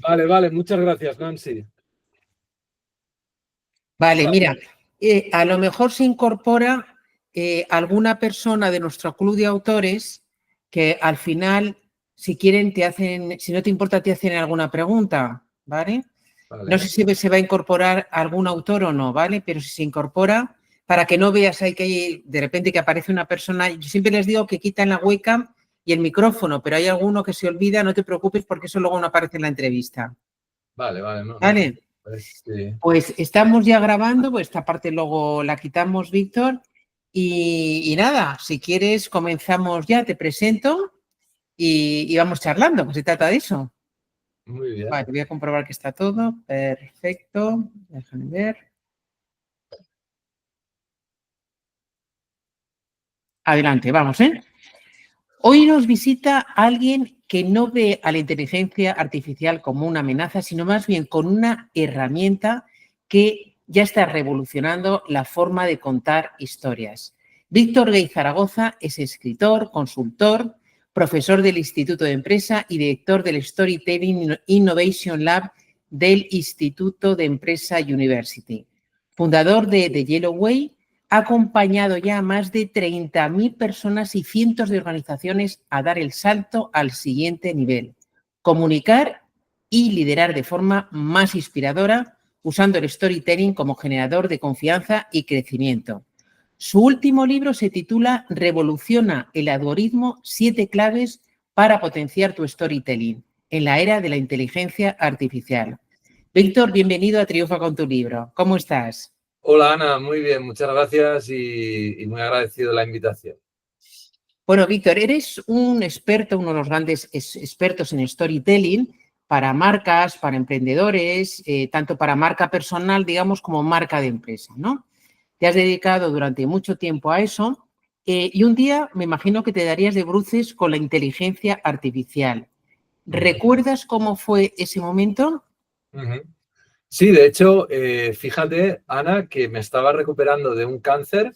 Vale, vale, muchas gracias, Nancy. Vale, mira, a lo mejor se incorpora alguna persona de nuestro club de autores que al final, si quieren, si no te importa, te hacen alguna pregunta, ¿vale? Vale. No sé si se va a incorporar algún autor o no, ¿vale? Pero si se incorpora, para que no veas ahí que hay, de repente que aparece una persona, yo siempre les digo que quitan la webcam y el micrófono, pero hay alguno que se olvida, no te preocupes porque eso luego no aparece en la entrevista. Vale, vale. No, ¿Vale? sí. Pues estamos ya grabando, pues esta parte luego la quitamos, Víctor. Y nada, si quieres comenzamos ya, te presento y vamos charlando, pues se trata de eso. Muy bien. Vale, voy a comprobar que está todo. Perfecto. Déjame ver. Adelante, vamos, ¿eh? Hoy nos visita alguien que no ve a la inteligencia artificial como una amenaza, sino más bien con una herramienta que ya está revolucionando la forma de contar historias. Víctor Gay Zaragoza es escritor, consultor, profesor del Instituto de Empresa y director del Storytelling Innovation Lab del Instituto de Empresa University. Fundador de The Yellow Way, ha acompañado ya a más de 30.000 personas y cientos de organizaciones a dar el salto al siguiente nivel. Comunicar y liderar de forma más inspiradora, usando el storytelling como generador de confianza y crecimiento. Su último libro se titula Revoluciona el algoritmo, 7 claves para potenciar tu storytelling en la era de la inteligencia artificial. Víctor, bienvenido a Triunfa con tu libro. ¿Cómo estás? Hola, Ana, muy bien, muchas gracias y muy agradecido de la invitación. Bueno, Víctor, eres un experto, uno de los grandes expertos en storytelling para marcas, para emprendedores, tanto para marca personal, digamos, como marca de empresa, ¿no? Te has dedicado durante mucho tiempo a eso y un día me imagino que te darías de bruces con la inteligencia artificial. ¿Recuerdas cómo fue ese momento? Sí, de hecho, fíjate, Ana, que me estaba recuperando de un cáncer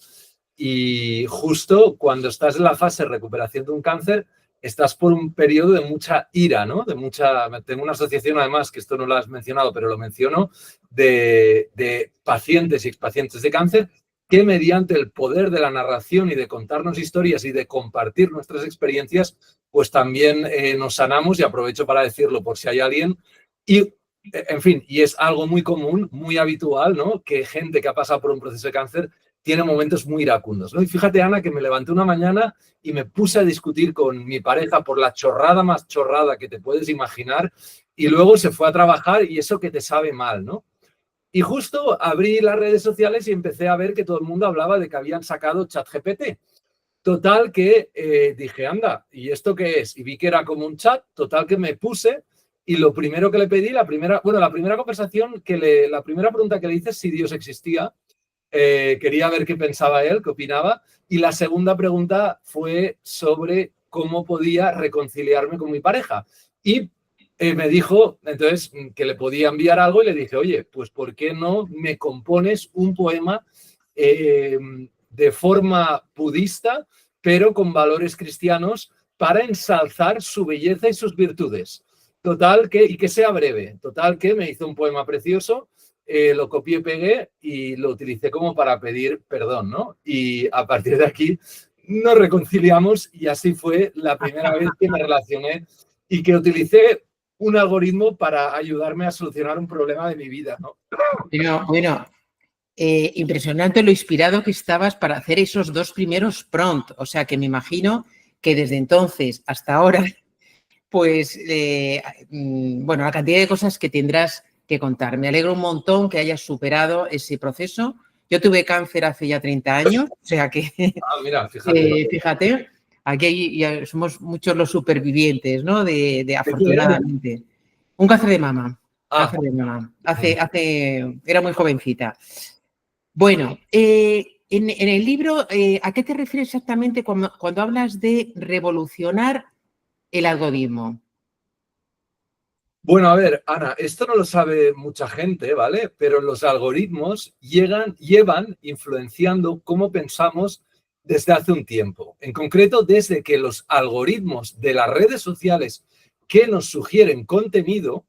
y justo cuando estás en la fase de recuperación de un cáncer, estás por un periodo de mucha ira, ¿no? Tengo una asociación, además, que esto no lo has mencionado, pero lo menciono, de pacientes y expacientes de cáncer que mediante el poder de la narración y de contarnos historias y de compartir nuestras experiencias, pues también nos sanamos, y aprovecho para decirlo por si hay alguien. Y en fin, y es algo muy común, muy habitual, ¿no? Que gente que ha pasado por un proceso de cáncer tiene momentos muy iracundos, ¿no? Y fíjate, Ana, que me levanté una mañana y me puse a discutir con mi pareja por la chorrada más chorrada que te puedes imaginar, y luego se fue a trabajar y eso que te sabe mal, ¿no? Y justo abrí las redes sociales y empecé a ver que todo el mundo hablaba de que habían sacado ChatGPT. Total que dije, anda, ¿y esto qué es? Y vi que era como un chat, total que me puse. Y lo primero que le pedí, la primera conversación, la primera pregunta que le hice es si Dios existía. Quería ver qué pensaba él, qué opinaba. Y la segunda pregunta fue sobre cómo podía reconciliarme con mi pareja. Y me dijo, entonces, que le podía enviar algo y le dije, oye, pues ¿por qué no me compones un poema de forma budista, pero con valores cristianos para ensalzar su belleza y sus virtudes? Total que, y que sea breve, total que me hizo un poema precioso, lo copié, pegué y lo utilicé como para pedir perdón, ¿no? Y a partir de aquí nos reconciliamos y así fue la primera vez que me relacioné y que utilicé un algoritmo para ayudarme a solucionar un problema de mi vida, ¿no? Bueno, impresionante lo inspirado que estabas para hacer esos 2 primeros prompts. O sea, que me imagino que desde entonces hasta ahora, pues, bueno, la cantidad de cosas que tendrás que contar. Me alegro un montón que hayas superado ese proceso. Yo tuve cáncer hace ya 30 años, o sea que, Mira, fíjate. fíjate, aquí ya somos muchos los supervivientes, ¿no? De afortunadamente. Un cáncer de mama. Cáncer de mama. Era muy jovencita. Bueno, en el libro, ¿a qué te refieres exactamente cuando hablas de revolucionar el algoritmo? Bueno, a ver, Ana, esto no lo sabe mucha gente, ¿vale? Pero los algoritmos llevan influenciando cómo pensamos desde hace un tiempo. En concreto, desde que los algoritmos de las redes sociales que nos sugieren contenido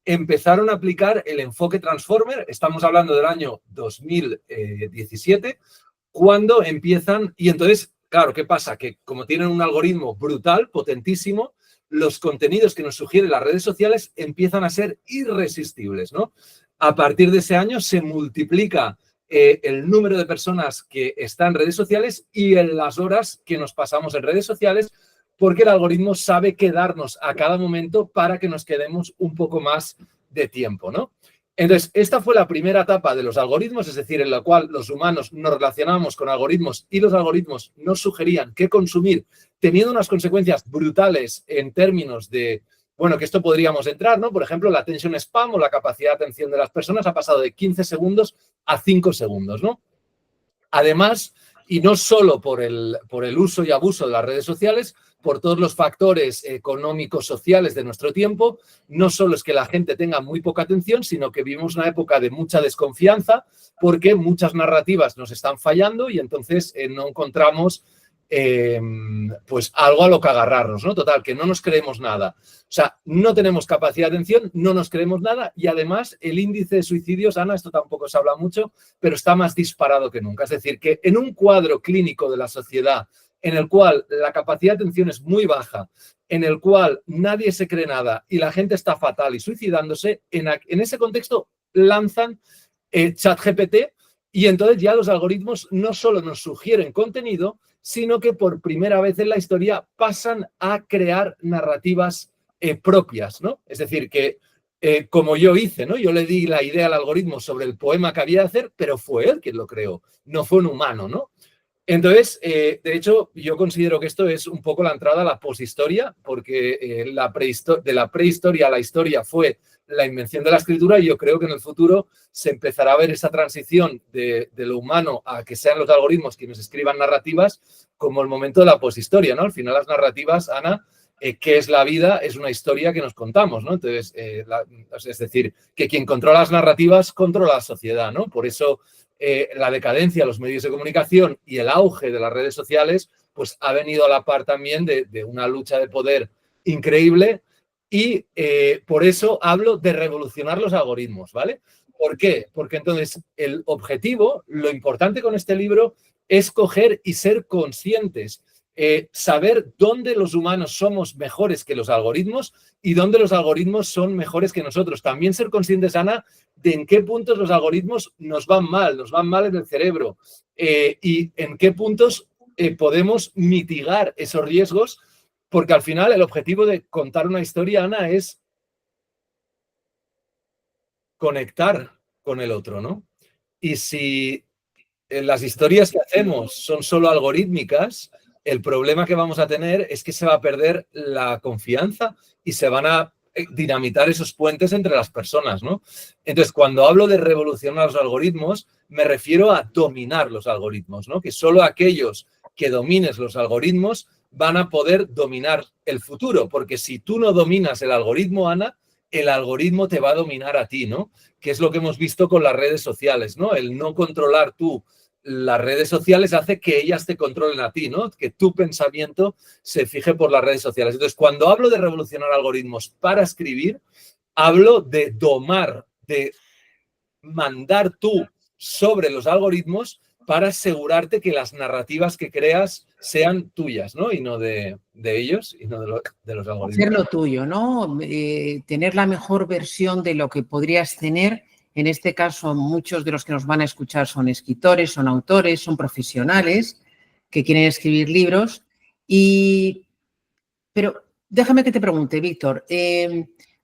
empezaron a aplicar el enfoque Transformer. Estamos hablando del año 2017, cuando empiezan, y entonces, claro, ¿qué pasa? Que como tienen un algoritmo brutal, potentísimo, los contenidos que nos sugieren las redes sociales empiezan a ser irresistibles, ¿no? A partir de ese año se multiplica el número de personas que están en redes sociales y en las horas que nos pasamos en redes sociales, porque el algoritmo sabe qué darnos a cada momento para que nos quedemos un poco más de tiempo, ¿no? Entonces, esta fue la primera etapa de los algoritmos, es decir, en la cual los humanos nos relacionamos con algoritmos y los algoritmos nos sugerían qué consumir, teniendo unas consecuencias brutales en términos de, bueno, que esto podríamos entrar, ¿no? Por ejemplo, la attention spam o la capacidad de atención de las personas ha pasado de 15 segundos a 5 segundos, ¿no? Además, y no solo por el uso y abuso de las redes sociales, por todos los factores económicos, sociales de nuestro tiempo, no solo es que la gente tenga muy poca atención, sino que vivimos una época de mucha desconfianza porque muchas narrativas nos están fallando y entonces no encontramos pues algo a lo que agarrarnos, ¿no? Total, que no nos creemos nada. O sea, no tenemos capacidad de atención, no nos creemos nada y además el índice de suicidios, Ana, esto tampoco se habla mucho, pero está más disparado que nunca. Es decir, que en un cuadro clínico de la sociedad en el cual la capacidad de atención es muy baja, en el cual nadie se cree nada y la gente está fatal y suicidándose, en ese contexto lanzan ChatGPT y entonces ya los algoritmos no solo nos sugieren contenido, sino que por primera vez en la historia pasan a crear narrativas propias, ¿no? Es decir, que como yo hice, ¿no? Yo le di la idea al algoritmo sobre el poema que había de hacer, pero fue él quien lo creó, no fue un humano, ¿no? Entonces, de hecho, yo considero que esto es un poco la entrada a la poshistoria, porque de la prehistoria a la historia fue la invención de la escritura y yo creo que en el futuro se empezará a ver esa transición de lo humano a que sean los algoritmos quienes escriban narrativas como el momento de la poshistoria, ¿no? Al final las narrativas, Ana, ¿qué es la vida? Es una historia que nos contamos, ¿no? Entonces, es decir, que quien controla las narrativas controla la sociedad, ¿no? Por eso la decadencia de los medios de comunicación y el auge de las redes sociales, pues ha venido a la par también de una lucha de poder increíble y por eso hablo de revolucionar los algoritmos, ¿vale? ¿Por qué? Porque entonces el objetivo, lo importante con este libro es coger y ser conscientes, saber dónde los humanos somos mejores que los algoritmos y dónde los algoritmos son mejores que nosotros. También ser conscientes, Ana, de en qué puntos los algoritmos nos van mal en el cerebro y en qué puntos podemos mitigar esos riesgos, porque al final el objetivo de contar una historia, Ana, es conectar con el otro, ¿no? Y si las historias que hacemos son solo algorítmicas, el problema que vamos a tener es que se va a perder la confianza y se van a dinamitar esos puentes entre las personas, ¿no? Entonces, cuando hablo de revolucionar los algoritmos, me refiero a dominar los algoritmos, ¿no? Que solo aquellos que domines los algoritmos van a poder dominar el futuro, porque si tú no dominas el algoritmo, Ana, el algoritmo te va a dominar a ti, ¿no? Que es lo que hemos visto con las redes sociales, ¿no? El no controlar tú las redes sociales hace que ellas te controlen a ti, ¿no? Que tu pensamiento se fije por las redes sociales. Entonces, cuando hablo de revolucionar algoritmos para escribir, hablo de domar, de mandar tú sobre los algoritmos para asegurarte que las narrativas que creas sean tuyas, ¿no? Y no de ellos y no de los algoritmos. Hacer lo tuyo, ¿no? Tener la mejor versión de lo que podrías tener. En este caso, muchos de los que nos van a escuchar son escritores, son autores, son profesionales que quieren escribir libros. Pero déjame que te pregunte, Víctor,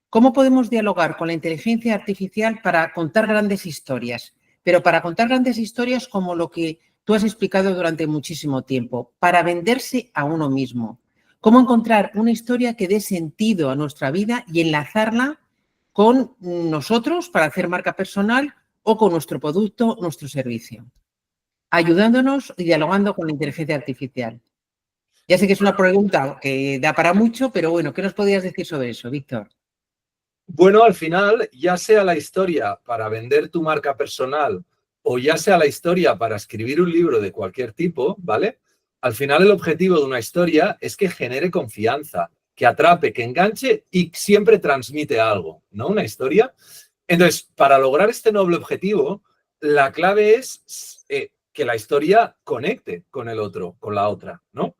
¿cómo podemos dialogar con la inteligencia artificial para contar grandes historias? Pero para contar grandes historias como lo que tú has explicado durante muchísimo tiempo, para venderse a uno mismo. ¿Cómo encontrar una historia que dé sentido a nuestra vida y enlazarla con nosotros para hacer marca personal o con nuestro producto, nuestro servicio? Ayudándonos y dialogando con la inteligencia artificial. Ya sé que es una pregunta que da para mucho, pero bueno, ¿qué nos podrías decir sobre eso, Víctor? Bueno, al final, ya sea la historia para vender tu marca personal o ya sea la historia para escribir un libro de cualquier tipo, ¿vale? Al final el objetivo de una historia es que genere confianza, que atrape, que enganche y siempre transmite algo, ¿no? Una historia. Entonces, para lograr este noble objetivo, la clave es que la historia conecte con el otro, con la otra, ¿no?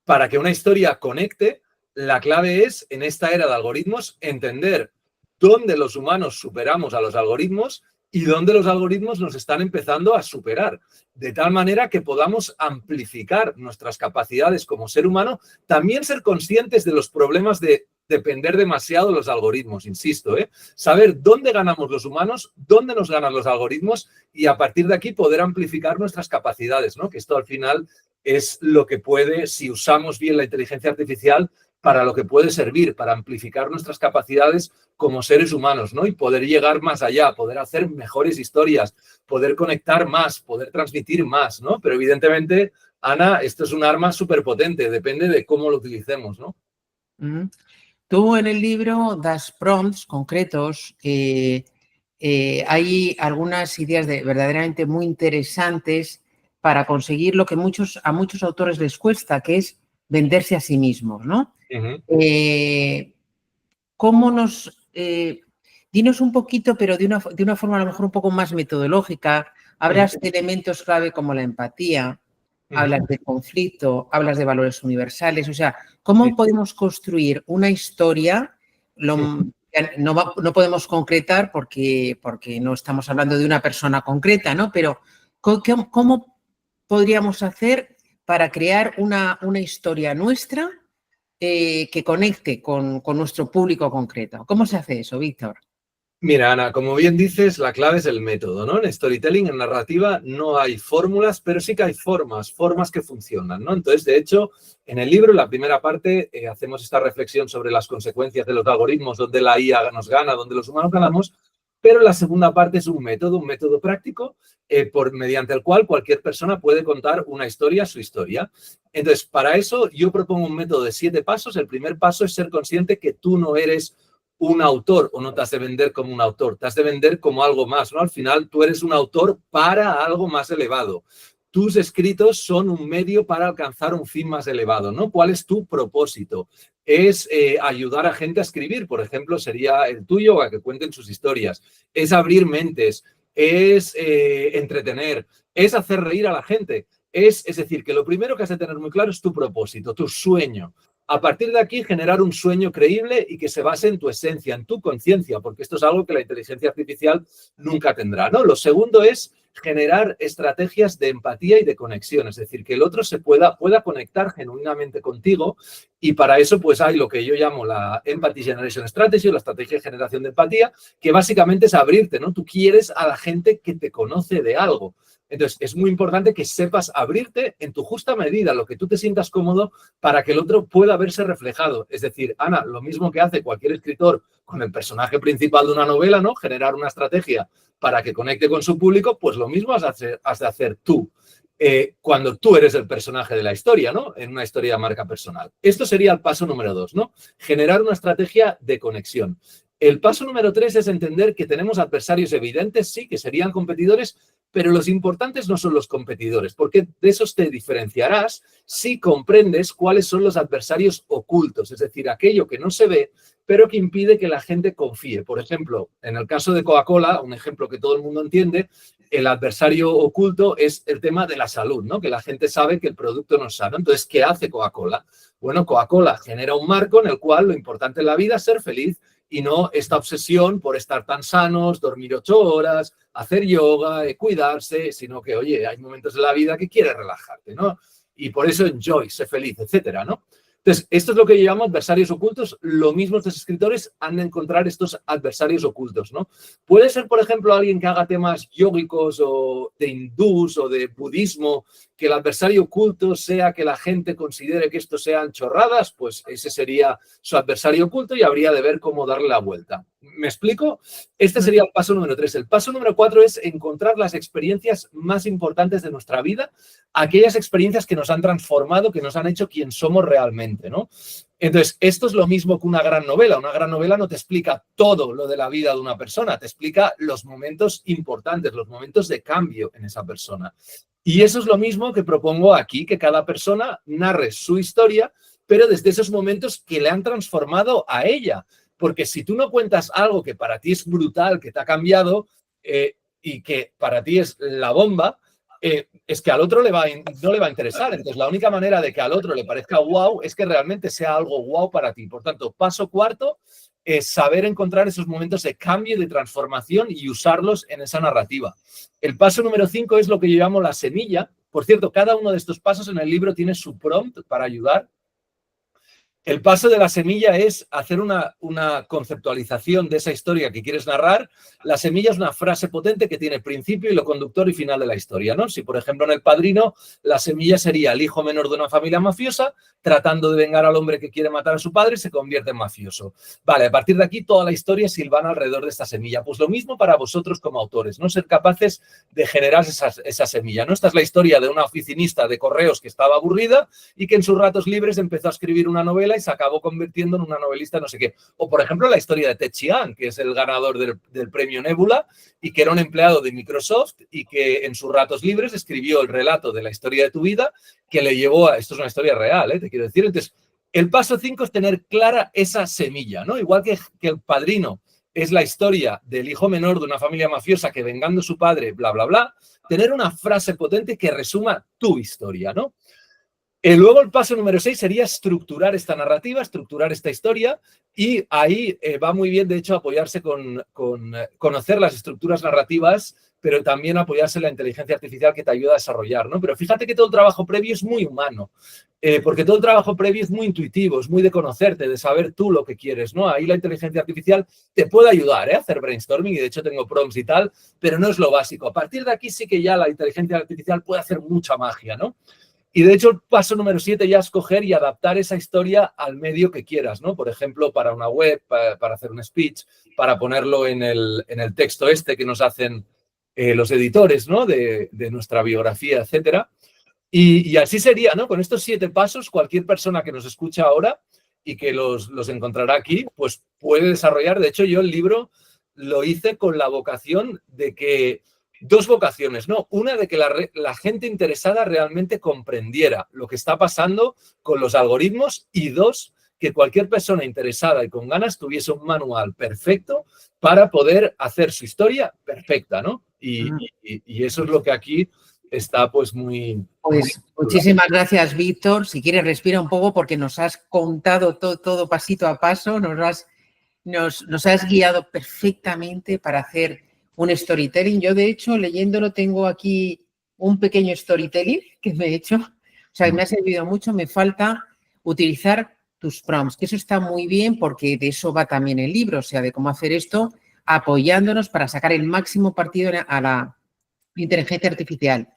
Para que una historia conecte, la clave es, en esta era de algoritmos, entender dónde los humanos superamos a los algoritmos y dónde los algoritmos nos están empezando a superar, de tal manera que podamos amplificar nuestras capacidades como ser humano, también ser conscientes de los problemas de depender demasiado de los algoritmos, insisto, saber dónde ganamos los humanos, dónde nos ganan los algoritmos y a partir de aquí poder amplificar nuestras capacidades, ¿no? Que esto al final es lo que puede, si usamos bien la inteligencia artificial, para lo que puede servir, para amplificar nuestras capacidades como seres humanos, ¿no? Y poder llegar más allá, poder hacer mejores historias, poder conectar más, poder transmitir más, ¿no? Pero evidentemente, Ana, esto es un arma súper potente, depende de cómo lo utilicemos, ¿no? Tú en el libro das prompts concretos, hay algunas ideas verdaderamente muy interesantes para conseguir lo que a muchos autores les cuesta, que es venderse a sí mismos, ¿no? Dinos un poquito, pero de una forma a lo mejor un poco más metodológica, hablas de elementos clave como la empatía, hablas de conflicto, hablas de valores universales, o sea, ¿cómo podemos construir una historia? No podemos concretar porque no estamos hablando de una persona concreta, ¿no? Pero ¿cómo podríamos hacer para crear una historia nuestra que conecte con nuestro público concreto? ¿Cómo se hace eso, Víctor? Mira, Ana, como bien dices, la clave es el método, ¿no? En storytelling, en narrativa, no hay fórmulas, pero sí que hay formas que funcionan, ¿no? Entonces, de hecho, en el libro, en la primera parte, hacemos esta reflexión sobre las consecuencias de los algoritmos, donde la IA nos gana, donde los humanos ganamos, pero la segunda parte es un método práctico, mediante el cual cualquier persona puede contar una historia, su historia. Entonces, para eso, yo propongo un método de 7 pasos. El primer paso es ser consciente que tú no eres un autor o no te has de vender como un autor, te has de vender como algo más, ¿no? Al final tú eres un autor para algo más elevado. Tus escritos son un medio para alcanzar un fin más elevado, ¿no? ¿Cuál es tu propósito? Es ayudar a gente a escribir, por ejemplo, sería el tuyo, a que cuenten sus historias. Es abrir mentes, es entretener, es hacer reír a la gente. Es decir, que lo primero que has de tener muy claro es tu propósito, tu sueño. A partir de aquí, generar un sueño creíble y que se base en tu esencia, en tu conciencia, porque esto es algo que la inteligencia artificial nunca tendrá, ¿no? Lo segundo es generar estrategias de empatía y de conexión, es decir, que el otro se pueda conectar genuinamente contigo y para eso pues hay lo que yo llamo la Empathy Generation Strategy, la estrategia de generación de empatía, que básicamente es abrirte, ¿no? Tú quieres a la gente que te conoce de algo. Entonces, es muy importante que sepas abrirte en tu justa medida, lo que tú te sientas cómodo para que el otro pueda verse reflejado. Es decir, Ana, lo mismo que hace cualquier escritor con el personaje principal de una novela, ¿no? Generar una estrategia para que conecte con su público, pues lo mismo has de hacer tú cuando tú eres el personaje de la historia, ¿no? En una historia de marca personal. Esto sería el paso número 2, ¿no? Generar una estrategia de conexión. El paso número 3 es entender que tenemos adversarios evidentes, sí, que serían competidores, pero los importantes no son los competidores, porque de esos te diferenciarás si comprendes cuáles son los adversarios ocultos, es decir, aquello que no se ve, pero que impide que la gente confíe. Por ejemplo, en el caso de Coca-Cola, un ejemplo que todo el mundo entiende, el adversario oculto es el tema de la salud, ¿no? Que la gente sabe que el producto no es sano. Entonces, ¿qué hace Coca-Cola? Bueno, Coca-Cola genera un marco en el cual lo importante en la vida es ser feliz y no esta obsesión por estar tan sanos, dormir 8 horas, hacer yoga, cuidarse, sino que, oye, hay momentos en la vida que quieres relajarte, ¿no? Y por eso enjoy, sé feliz, etcétera, ¿no? Entonces, esto es lo que yo llamo adversarios ocultos. Lo mismo estos escritores han de encontrar estos adversarios ocultos, ¿no? Puede ser, por ejemplo, alguien que haga temas yógicos o de hindús o de budismo, que el adversario oculto sea que la gente considere que esto sean chorradas, pues ese sería su adversario oculto y habría de ver cómo darle la vuelta. ¿Me explico? Este sería el paso número 3. El paso número 4 es encontrar las experiencias más importantes de nuestra vida, aquellas experiencias que nos han transformado, que nos han hecho quien somos realmente, ¿no? Entonces, esto es lo mismo que una gran novela. Una gran novela no te explica todo lo de la vida de una persona, te explica los momentos importantes, los momentos de cambio en esa persona. Y eso es lo mismo que propongo aquí, que cada persona narre su historia pero desde esos momentos que le han transformado a ella. Porque si tú no cuentas algo que para ti es brutal, que te ha cambiado y que para ti es la bomba, es que al otro no le va a interesar. Entonces, la única manera de que al otro le parezca guau es que realmente sea algo guau para ti. Por tanto, paso cuarto es saber encontrar esos momentos de cambio y de transformación y usarlos en esa narrativa. El paso número 5 es lo que yo llamo la semilla. Por cierto, cada uno de estos pasos en el libro tiene su prompt para ayudar. El paso de la semilla es hacer una conceptualización de esa historia que quieres narrar. La semilla es una frase potente que tiene principio y lo conductor y final de la historia, ¿no? Si, por ejemplo, en El Padrino, la semilla sería el hijo menor de una familia mafiosa tratando de vengar al hombre que quiere matar a su padre y se convierte en mafioso. Vale, a partir de aquí toda la historia silvana alrededor de esta semilla. Pues lo mismo para vosotros como autores, no ser capaces de generar esa semilla, ¿no? Esta es la historia de una oficinista de correos que estaba aburrida y que en sus ratos libres empezó a escribir una novela y se acabó convirtiendo en una novelista no sé qué. O, por ejemplo, la historia de Ted Chiang, que es el ganador del premio Nebula y que era un empleado de Microsoft y que en sus ratos libres escribió el relato de la historia de tu vida que le llevó a... Esto es una historia real, te quiero decir. Entonces, el paso 5 es tener clara esa semilla, ¿no? Igual que El Padrino es la historia del hijo menor de una familia mafiosa que vengando a su padre, bla, bla, bla, tener una frase potente que resuma tu historia, ¿no? Luego el paso número 6 sería estructurar esta narrativa, estructurar esta historia y ahí va muy bien, de hecho, apoyarse con conocer las estructuras narrativas, pero también apoyarse en la inteligencia artificial que te ayuda a desarrollar, ¿no? Pero fíjate que todo el trabajo previo es muy humano, porque todo el trabajo previo es muy intuitivo, es muy de conocerte, de saber tú lo que quieres, ¿no? Ahí la inteligencia artificial te puede ayudar a hacer brainstorming y de hecho tengo prompts y tal, pero no es lo básico. A partir de aquí sí que ya la inteligencia artificial puede hacer mucha magia, ¿no? Y de hecho, el paso número 7 ya es coger y adaptar esa historia al medio que quieras, ¿no? Por ejemplo, para una web, para hacer un speech, para ponerlo en el texto que nos hacen los editores, ¿no? De nuestra biografía, etcétera. Y así sería, ¿no? Con estos 7 pasos, cualquier persona que nos escucha ahora y que los encontrará aquí, pues puede desarrollar. De hecho, yo el libro lo hice con la vocación de que... Dos vocaciones, ¿no? Una de que la gente interesada realmente comprendiera lo que está pasando con los algoritmos y dos, que cualquier persona interesada y con ganas tuviese un manual perfecto para poder hacer su historia perfecta, ¿no? Y eso es lo que aquí está pues muy... Pues muchísimas gracias, Víctor. Si quieres, respira un poco porque nos has contado todo pasito a paso, nos has guiado perfectamente para hacer un storytelling. Yo, de hecho, leyéndolo, tengo aquí un pequeño storytelling que me he hecho. O sea, me ha servido mucho. Me falta utilizar tus prompts, que eso está muy bien porque de eso va también el libro, o sea, de cómo hacer esto apoyándonos para sacar el máximo partido a la inteligencia artificial.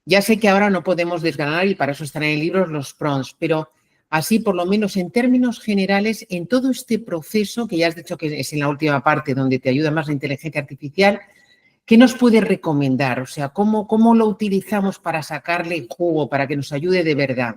Ya sé que ahora no podemos desgranar y para eso están en el libro los prompts, pero así, por lo menos en términos generales, en todo este proceso, que ya has dicho que es en la última parte donde te ayuda más la inteligencia artificial, ¿qué nos puedes recomendar? O sea, ¿cómo lo utilizamos para sacarle jugo, para que nos ayude de verdad?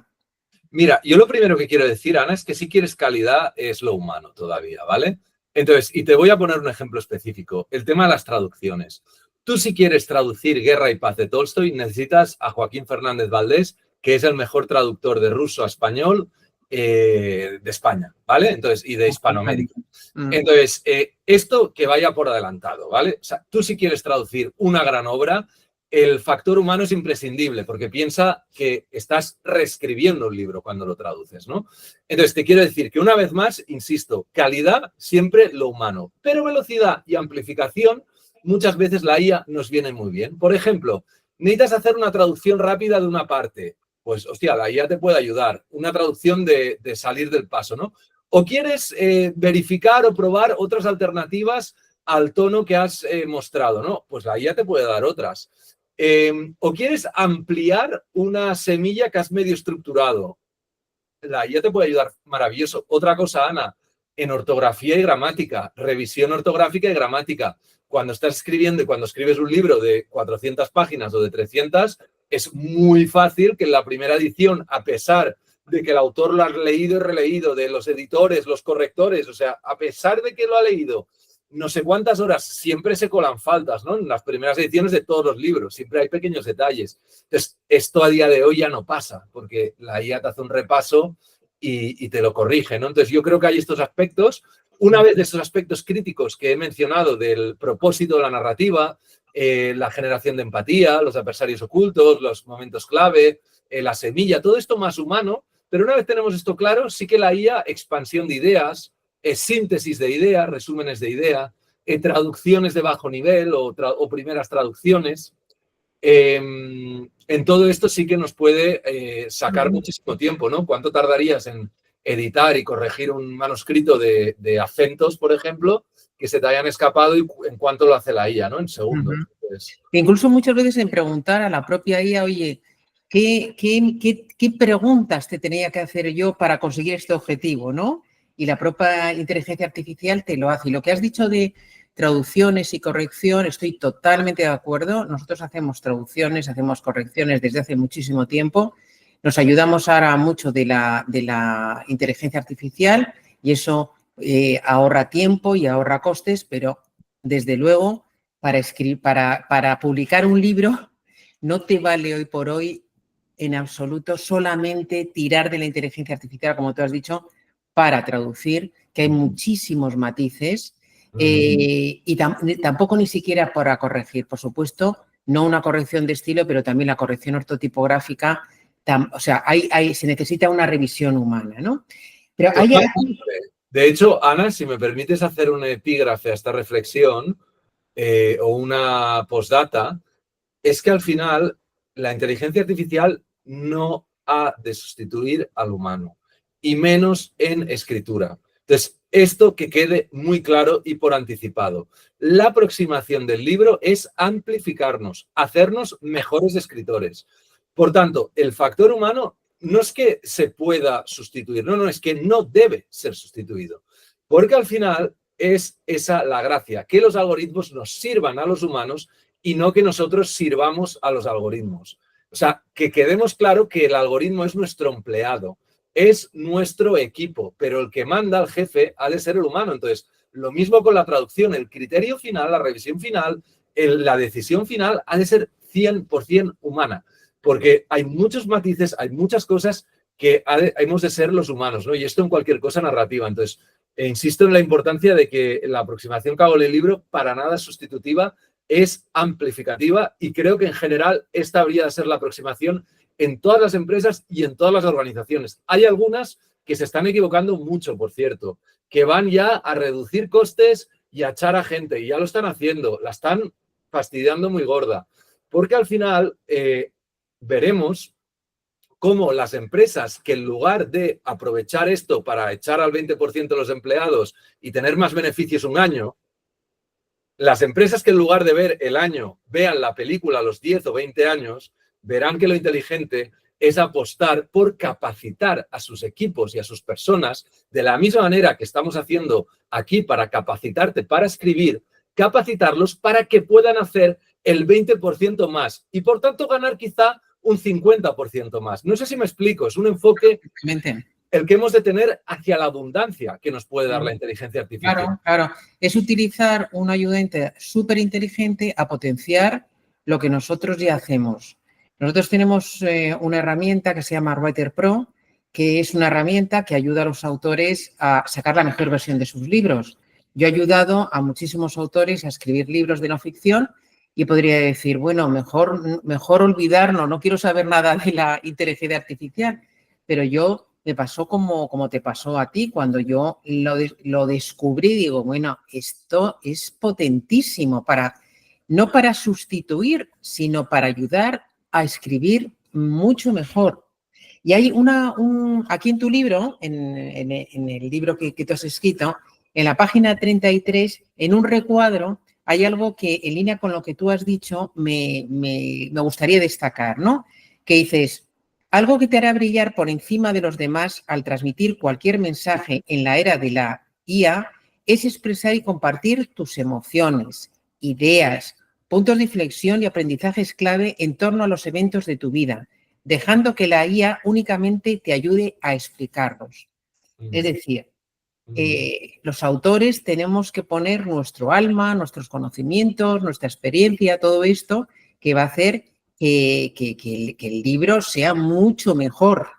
Mira, yo lo primero que quiero decir, Ana, es que si quieres calidad es lo humano todavía, ¿vale? Entonces, y te voy a poner un ejemplo específico, el tema de las traducciones. Tú si quieres traducir Guerra y Paz de Tolstoy, necesitas a Joaquín Fernández Valdés, que es el mejor traductor de ruso a español de España, ¿vale? Entonces, y de Hispanoamérica. Entonces, esto que vaya por adelantado, ¿vale? O sea, tú si quieres traducir una gran obra, el factor humano es imprescindible porque piensa que estás reescribiendo un libro cuando lo traduces, ¿no? Entonces, te quiero decir que una vez más, insisto, calidad siempre lo humano, pero velocidad y amplificación, muchas veces la IA nos viene muy bien. Por ejemplo, necesitas hacer una traducción rápida de una parte. Pues, hostia, la IA te puede ayudar. Una traducción de salir del paso, ¿no? O quieres verificar o probar otras alternativas al tono que has mostrado, ¿no? Pues la IA te puede dar otras. O quieres ampliar una semilla que has medio estructurado. La IA te puede ayudar maravilloso. Otra cosa, Ana, en ortografía y gramática, revisión ortográfica y gramática. Cuando estás escribiendo y cuando escribes un libro de 400 páginas o de 300, es muy fácil que en la primera edición, a pesar de que el autor lo ha leído y releído, de los editores, los correctores, o sea, a pesar de que lo ha leído no sé cuántas horas, siempre se colan faltas, ¿no? En las primeras ediciones de todos los libros, siempre hay pequeños detalles. Entonces, esto a día de hoy ya no pasa, porque la IA te hace un repaso y te lo corrige, ¿no? Entonces, yo creo que hay estos aspectos. Una vez de esos aspectos críticos que he mencionado del propósito de la narrativa, la generación de empatía, los adversarios ocultos, los momentos clave, la semilla, todo esto más humano, pero una vez tenemos esto claro, sí que la IA, expansión de ideas, síntesis de ideas, resúmenes de idea, traducciones de bajo nivel o primeras traducciones. En todo esto sí que nos puede sacar muchísimo tiempo, ¿no? ¿Cuánto tardarías en editar y corregir un manuscrito de acentos, por ejemplo, que se te hayan escapado y en cuánto lo hace la IA, ¿no? En segundos. Entonces, incluso muchas veces en preguntar a la propia IA, oye, ¿qué preguntas te tenía que hacer yo para conseguir este objetivo, ¿no? Y la propia inteligencia artificial te lo hace. Y lo que has dicho de traducciones y corrección, estoy totalmente de acuerdo. Nosotros hacemos traducciones, hacemos correcciones desde hace muchísimo tiempo. Nos ayudamos ahora mucho de la inteligencia artificial y eso ahorra tiempo y ahorra costes, pero desde luego para publicar un libro no te vale hoy por hoy en absoluto solamente tirar de la inteligencia artificial, como tú has dicho, para traducir, que hay muchísimos matices y tampoco ni siquiera para corregir. Por supuesto, no una corrección de estilo, pero también la corrección ortotipográfica. O sea, se necesita una revisión humana, ¿no? Pero de hecho, Ana, si me permites hacer un epígrafe a esta reflexión o una postdata, es que al final la inteligencia artificial no ha de sustituir al humano, y menos en escritura. Entonces, esto que quede muy claro y por anticipado. La aproximación del libro es amplificarnos, hacernos mejores escritores. Por tanto, el factor humano no es que se pueda sustituir, no, es que no debe ser sustituido. Porque al final es esa la gracia, que los algoritmos nos sirvan a los humanos y no que nosotros sirvamos a los algoritmos. O sea, que quedemos claro que el algoritmo es nuestro empleado, es nuestro equipo, pero el que manda al jefe ha de ser el humano. Entonces, lo mismo con la traducción, el criterio final, la revisión final, la decisión final ha de ser 100% humana, porque hay muchos matices, hay muchas cosas que hemos de ser los humanos, ¿no? Y esto en cualquier cosa narrativa. Entonces, insisto en la importancia de que la aproximación que hago en el libro para nada es sustitutiva, es amplificativa, y creo que en general esta habría de ser la aproximación en todas las empresas y en todas las organizaciones. Hay algunas que se están equivocando mucho, por cierto, que van ya a reducir costes y a echar a gente, y ya lo están haciendo, la están fastidiando muy gorda, porque al final veremos cómo las empresas que en lugar de aprovechar esto para echar al 20% de los empleados y tener más beneficios un año, las empresas que en lugar de ver el año vean la película a los 10 o 20 años, verán que lo inteligente es apostar por capacitar a sus equipos y a sus personas de la misma manera que estamos haciendo aquí para capacitarte para escribir, capacitarlos para que puedan hacer el 20% más y por tanto ganar quizá un 50% más. No sé si me explico, es un enfoque el que hemos de tener hacia la abundancia que nos puede dar la inteligencia artificial. Claro. Es utilizar un ayudante súper inteligente a potenciar lo que nosotros ya hacemos. Nosotros tenemos una herramienta que se llama Writer Pro, que es una herramienta que ayuda a los autores a sacar la mejor versión de sus libros. Yo he ayudado a muchísimos autores a escribir libros de no ficción y podría decir, bueno, mejor olvidarnos, no quiero saber nada de la inteligencia artificial, pero yo me pasó como te pasó a ti cuando yo lo descubrí. Digo, bueno, esto es potentísimo no para sustituir, sino para ayudar a escribir mucho mejor. Y hay aquí en tu libro, en el libro que tú has escrito, en la página 33, en un recuadro, hay algo que en línea con lo que tú has dicho me gustaría destacar, ¿no? Que dices, algo que te hará brillar por encima de los demás al transmitir cualquier mensaje en la era de la IA es expresar y compartir tus emociones, ideas, puntos de inflexión y aprendizajes clave en torno a los eventos de tu vida, dejando que la IA únicamente te ayude a explicarlos. Es decir, los autores tenemos que poner nuestro alma, nuestros conocimientos, nuestra experiencia, todo esto que va a hacer que el libro sea mucho mejor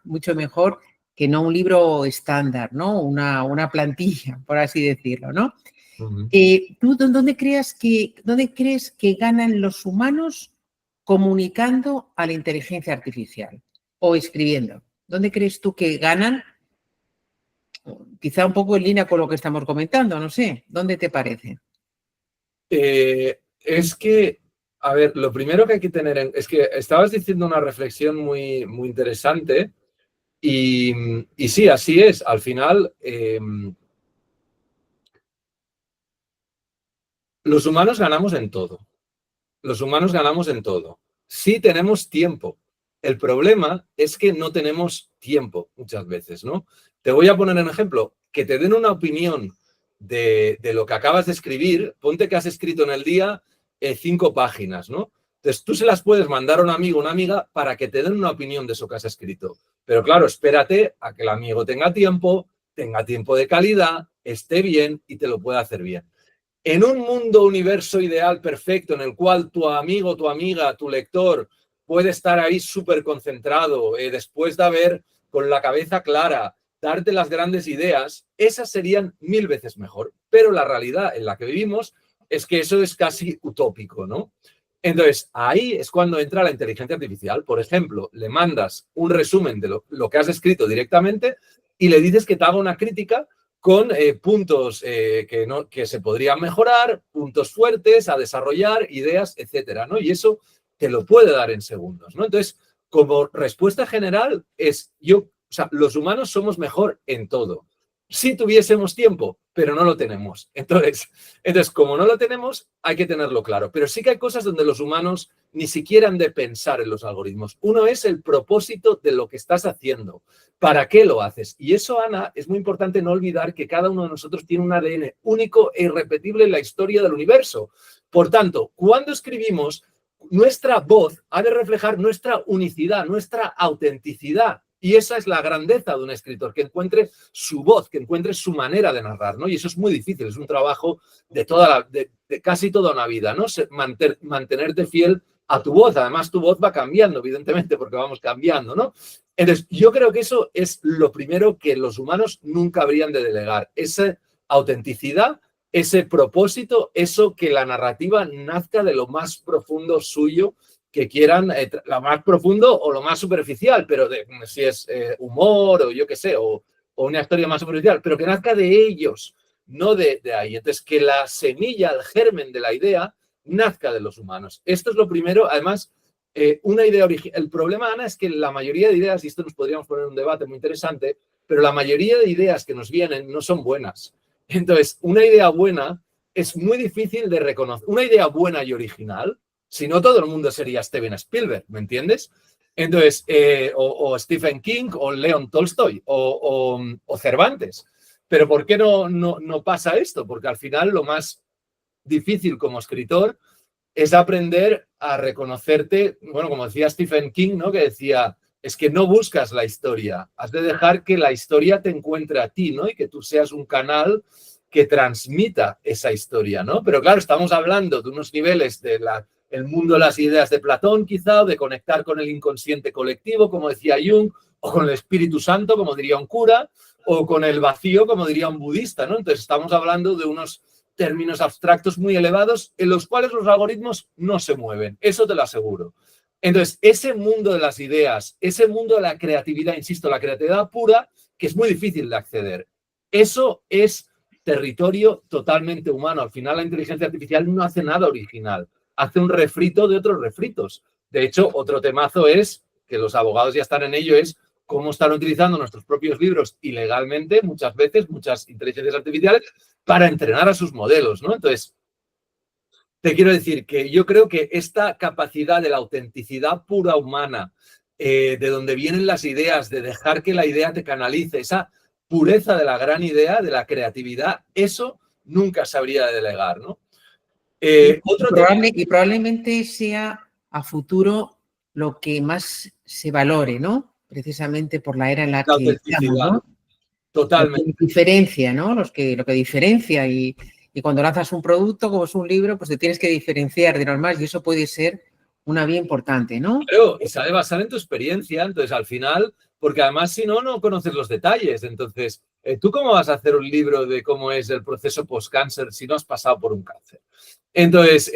que no un libro estándar, ¿no? Una plantilla, por así decirlo, ¿no? ¿Tú dónde crees que ganan los humanos comunicando a la inteligencia artificial o escribiendo? ¿Dónde crees tú que ganan? Quizá un poco en línea con lo que estamos comentando, no sé. ¿Dónde te parece? Es que, a ver, lo primero que hay que tener es que estabas diciendo una reflexión muy, muy interesante y sí, así es. Al final, los humanos ganamos en todo. Los humanos ganamos en todo. Sí tenemos tiempo. El problema es que no tenemos tiempo muchas veces, ¿no? Te voy a poner un ejemplo. Que te den una opinión de lo que acabas de escribir. Ponte que has escrito en el día 5 páginas, ¿no? Entonces tú se las puedes mandar a un amigo o una amiga para que te den una opinión de eso que has escrito. Pero claro, espérate a que el amigo tenga tiempo de calidad, esté bien y te lo pueda hacer bien. En un mundo, universo ideal perfecto en el cual tu amigo, tu amiga, tu lector puede estar ahí súper concentrado, después de haber con la cabeza clara, darte las grandes ideas, esas serían 1000 veces mejor. Pero la realidad en la que vivimos es que eso es casi utópico, ¿no? Entonces, ahí es cuando entra la inteligencia artificial. Por ejemplo, le mandas un resumen de lo que has escrito directamente y le dices que te haga una crítica con puntos que se podrían mejorar, puntos fuertes a desarrollar, ideas, etcétera, ¿no? Y eso te lo puede dar en segundos, ¿no? Entonces, como respuesta general o sea, los humanos somos mejor en todo. Si tuviésemos tiempo, pero no lo tenemos. Entonces, como no lo tenemos, hay que tenerlo claro. Pero sí que hay cosas donde los humanos ni siquiera han de pensar en los algoritmos. Uno es el propósito de lo que estás haciendo. ¿Para qué lo haces? Y eso, Ana, es muy importante no olvidar que cada uno de nosotros tiene un ADN único e irrepetible en la historia del universo. Por tanto, cuando escribimos, nuestra voz ha de reflejar nuestra unicidad, nuestra autenticidad. Y esa es la grandeza de un escritor, que encuentre su voz, que encuentre su manera de narrar, ¿no? Y eso es muy difícil, es un trabajo de casi toda una vida, ¿no? Mantenerte fiel a tu voz. Además, tu voz va cambiando, evidentemente, porque vamos cambiando, ¿no? Entonces, yo creo que eso es lo primero que los humanos nunca habrían de delegar, esa autenticidad, ese propósito, eso que la narrativa nazca de lo más profundo suyo, que quieran, lo más profundo o lo más superficial, pero si es humor o yo qué sé, o una historia más superficial, pero que nazca de ellos, no de ahí. Entonces, que la semilla, el germen de la idea, nazca de los humanos. Esto es lo primero. Además, una idea original. El problema, Ana, es que la mayoría de ideas, y esto nos podríamos poner en un debate muy interesante, pero la mayoría de ideas que nos vienen no son buenas. Entonces, una idea buena es muy difícil de reconocer. Una idea buena y original, si no, todo el mundo sería Steven Spielberg, ¿me entiendes? Entonces, o Stephen King, o León Tolstoy, o Cervantes. Pero ¿por qué no pasa esto? Porque al final lo más difícil como escritor es aprender a reconocerte, bueno, como decía Stephen King, ¿no? Que decía, es que no buscas la historia, has de dejar que la historia te encuentre a ti, ¿no? Y que tú seas un canal que transmita esa historia, ¿no? Pero claro, estamos hablando de unos niveles el mundo de las ideas de Platón, quizá, o de conectar con el inconsciente colectivo, como decía Jung, o con el Espíritu Santo, como diría un cura, o con el vacío, como diría un budista, ¿no? Entonces, estamos hablando de unos términos abstractos muy elevados en los cuales los algoritmos no se mueven, eso te lo aseguro. Entonces, ese mundo de las ideas, ese mundo de la creatividad, insisto, la creatividad pura, que es muy difícil de acceder, eso es territorio totalmente humano. Al final, la inteligencia artificial no hace nada original, hace un refrito de otros refritos. De hecho, otro temazo es, que los abogados ya están en ello, es cómo están utilizando nuestros propios libros ilegalmente, muchas veces, muchas inteligencias artificiales, para entrenar a sus modelos, ¿no? Entonces, te quiero decir que yo creo que esta capacidad de la autenticidad pura humana, de donde vienen las ideas, de dejar que la idea te canalice, esa pureza de la gran idea, de la creatividad, eso nunca se habría de delegar, ¿no? Y probablemente sea a futuro lo que más se valore, ¿no? Precisamente por la era en la que estamos, ¿no? Totalmente. Lo que diferencia, ¿no? Lo que diferencia y cuando lanzas un producto, como es un libro, pues te tienes que diferenciar de los demás y eso puede ser una vía importante, ¿no? Claro, y se ha de basar en tu experiencia. Entonces, al final, porque además si no, no conoces los detalles. Entonces, ¿tú cómo vas a hacer un libro de cómo es el proceso post-cáncer si no has pasado por un cáncer? Entonces,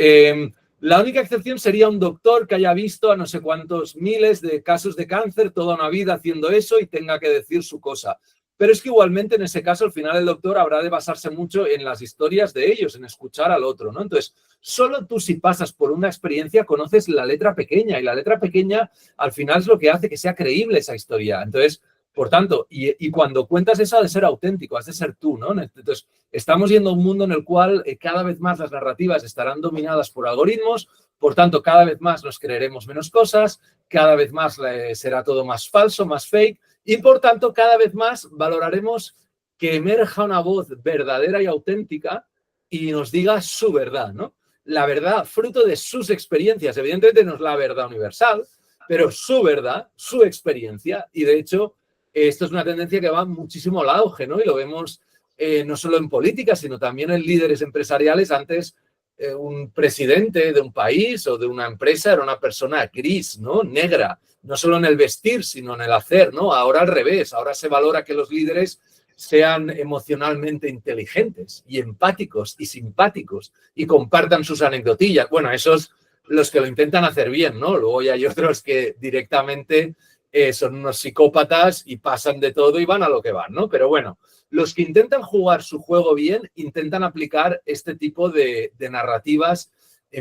la única excepción sería un doctor que haya visto a no sé cuántos miles de casos de cáncer toda una vida haciendo eso y tenga que decir su cosa. Pero es que igualmente en ese caso al final el doctor habrá de basarse mucho en las historias de ellos, en escuchar al otro, ¿no? Entonces, solo tú si pasas por una experiencia conoces la letra pequeña y la letra pequeña al final es lo que hace que sea creíble esa historia. Entonces, por tanto, y cuando cuentas eso ha de ser auténtico, has de ser tú, ¿no? Entonces, estamos yendo a un mundo en el cual cada vez más las narrativas estarán dominadas por algoritmos, por tanto, cada vez más nos creeremos menos cosas, cada vez más será todo más falso, más fake, y por tanto, cada vez más valoraremos que emerja una voz verdadera y auténtica y nos diga su verdad, ¿no? La verdad, fruto de sus experiencias. Evidentemente no es la verdad universal, pero su verdad, su experiencia. Y de hecho, esto es una tendencia que va muchísimo al auge, ¿no? Y lo vemos no solo en política, sino también en líderes empresariales. Antes, un presidente de un país o de una empresa era una persona gris, ¿no? Negra. No solo en el vestir, sino en el hacer, ¿no? Ahora al revés, ahora se valora que los líderes sean emocionalmente inteligentes y empáticos y simpáticos y compartan sus anecdotillas. Bueno, esos los que lo intentan hacer bien, ¿no? Luego ya hay otros que directamente son unos psicópatas y pasan de todo y van a lo que van, ¿no? Pero bueno, los que intentan jugar su juego bien intentan aplicar este tipo de narrativas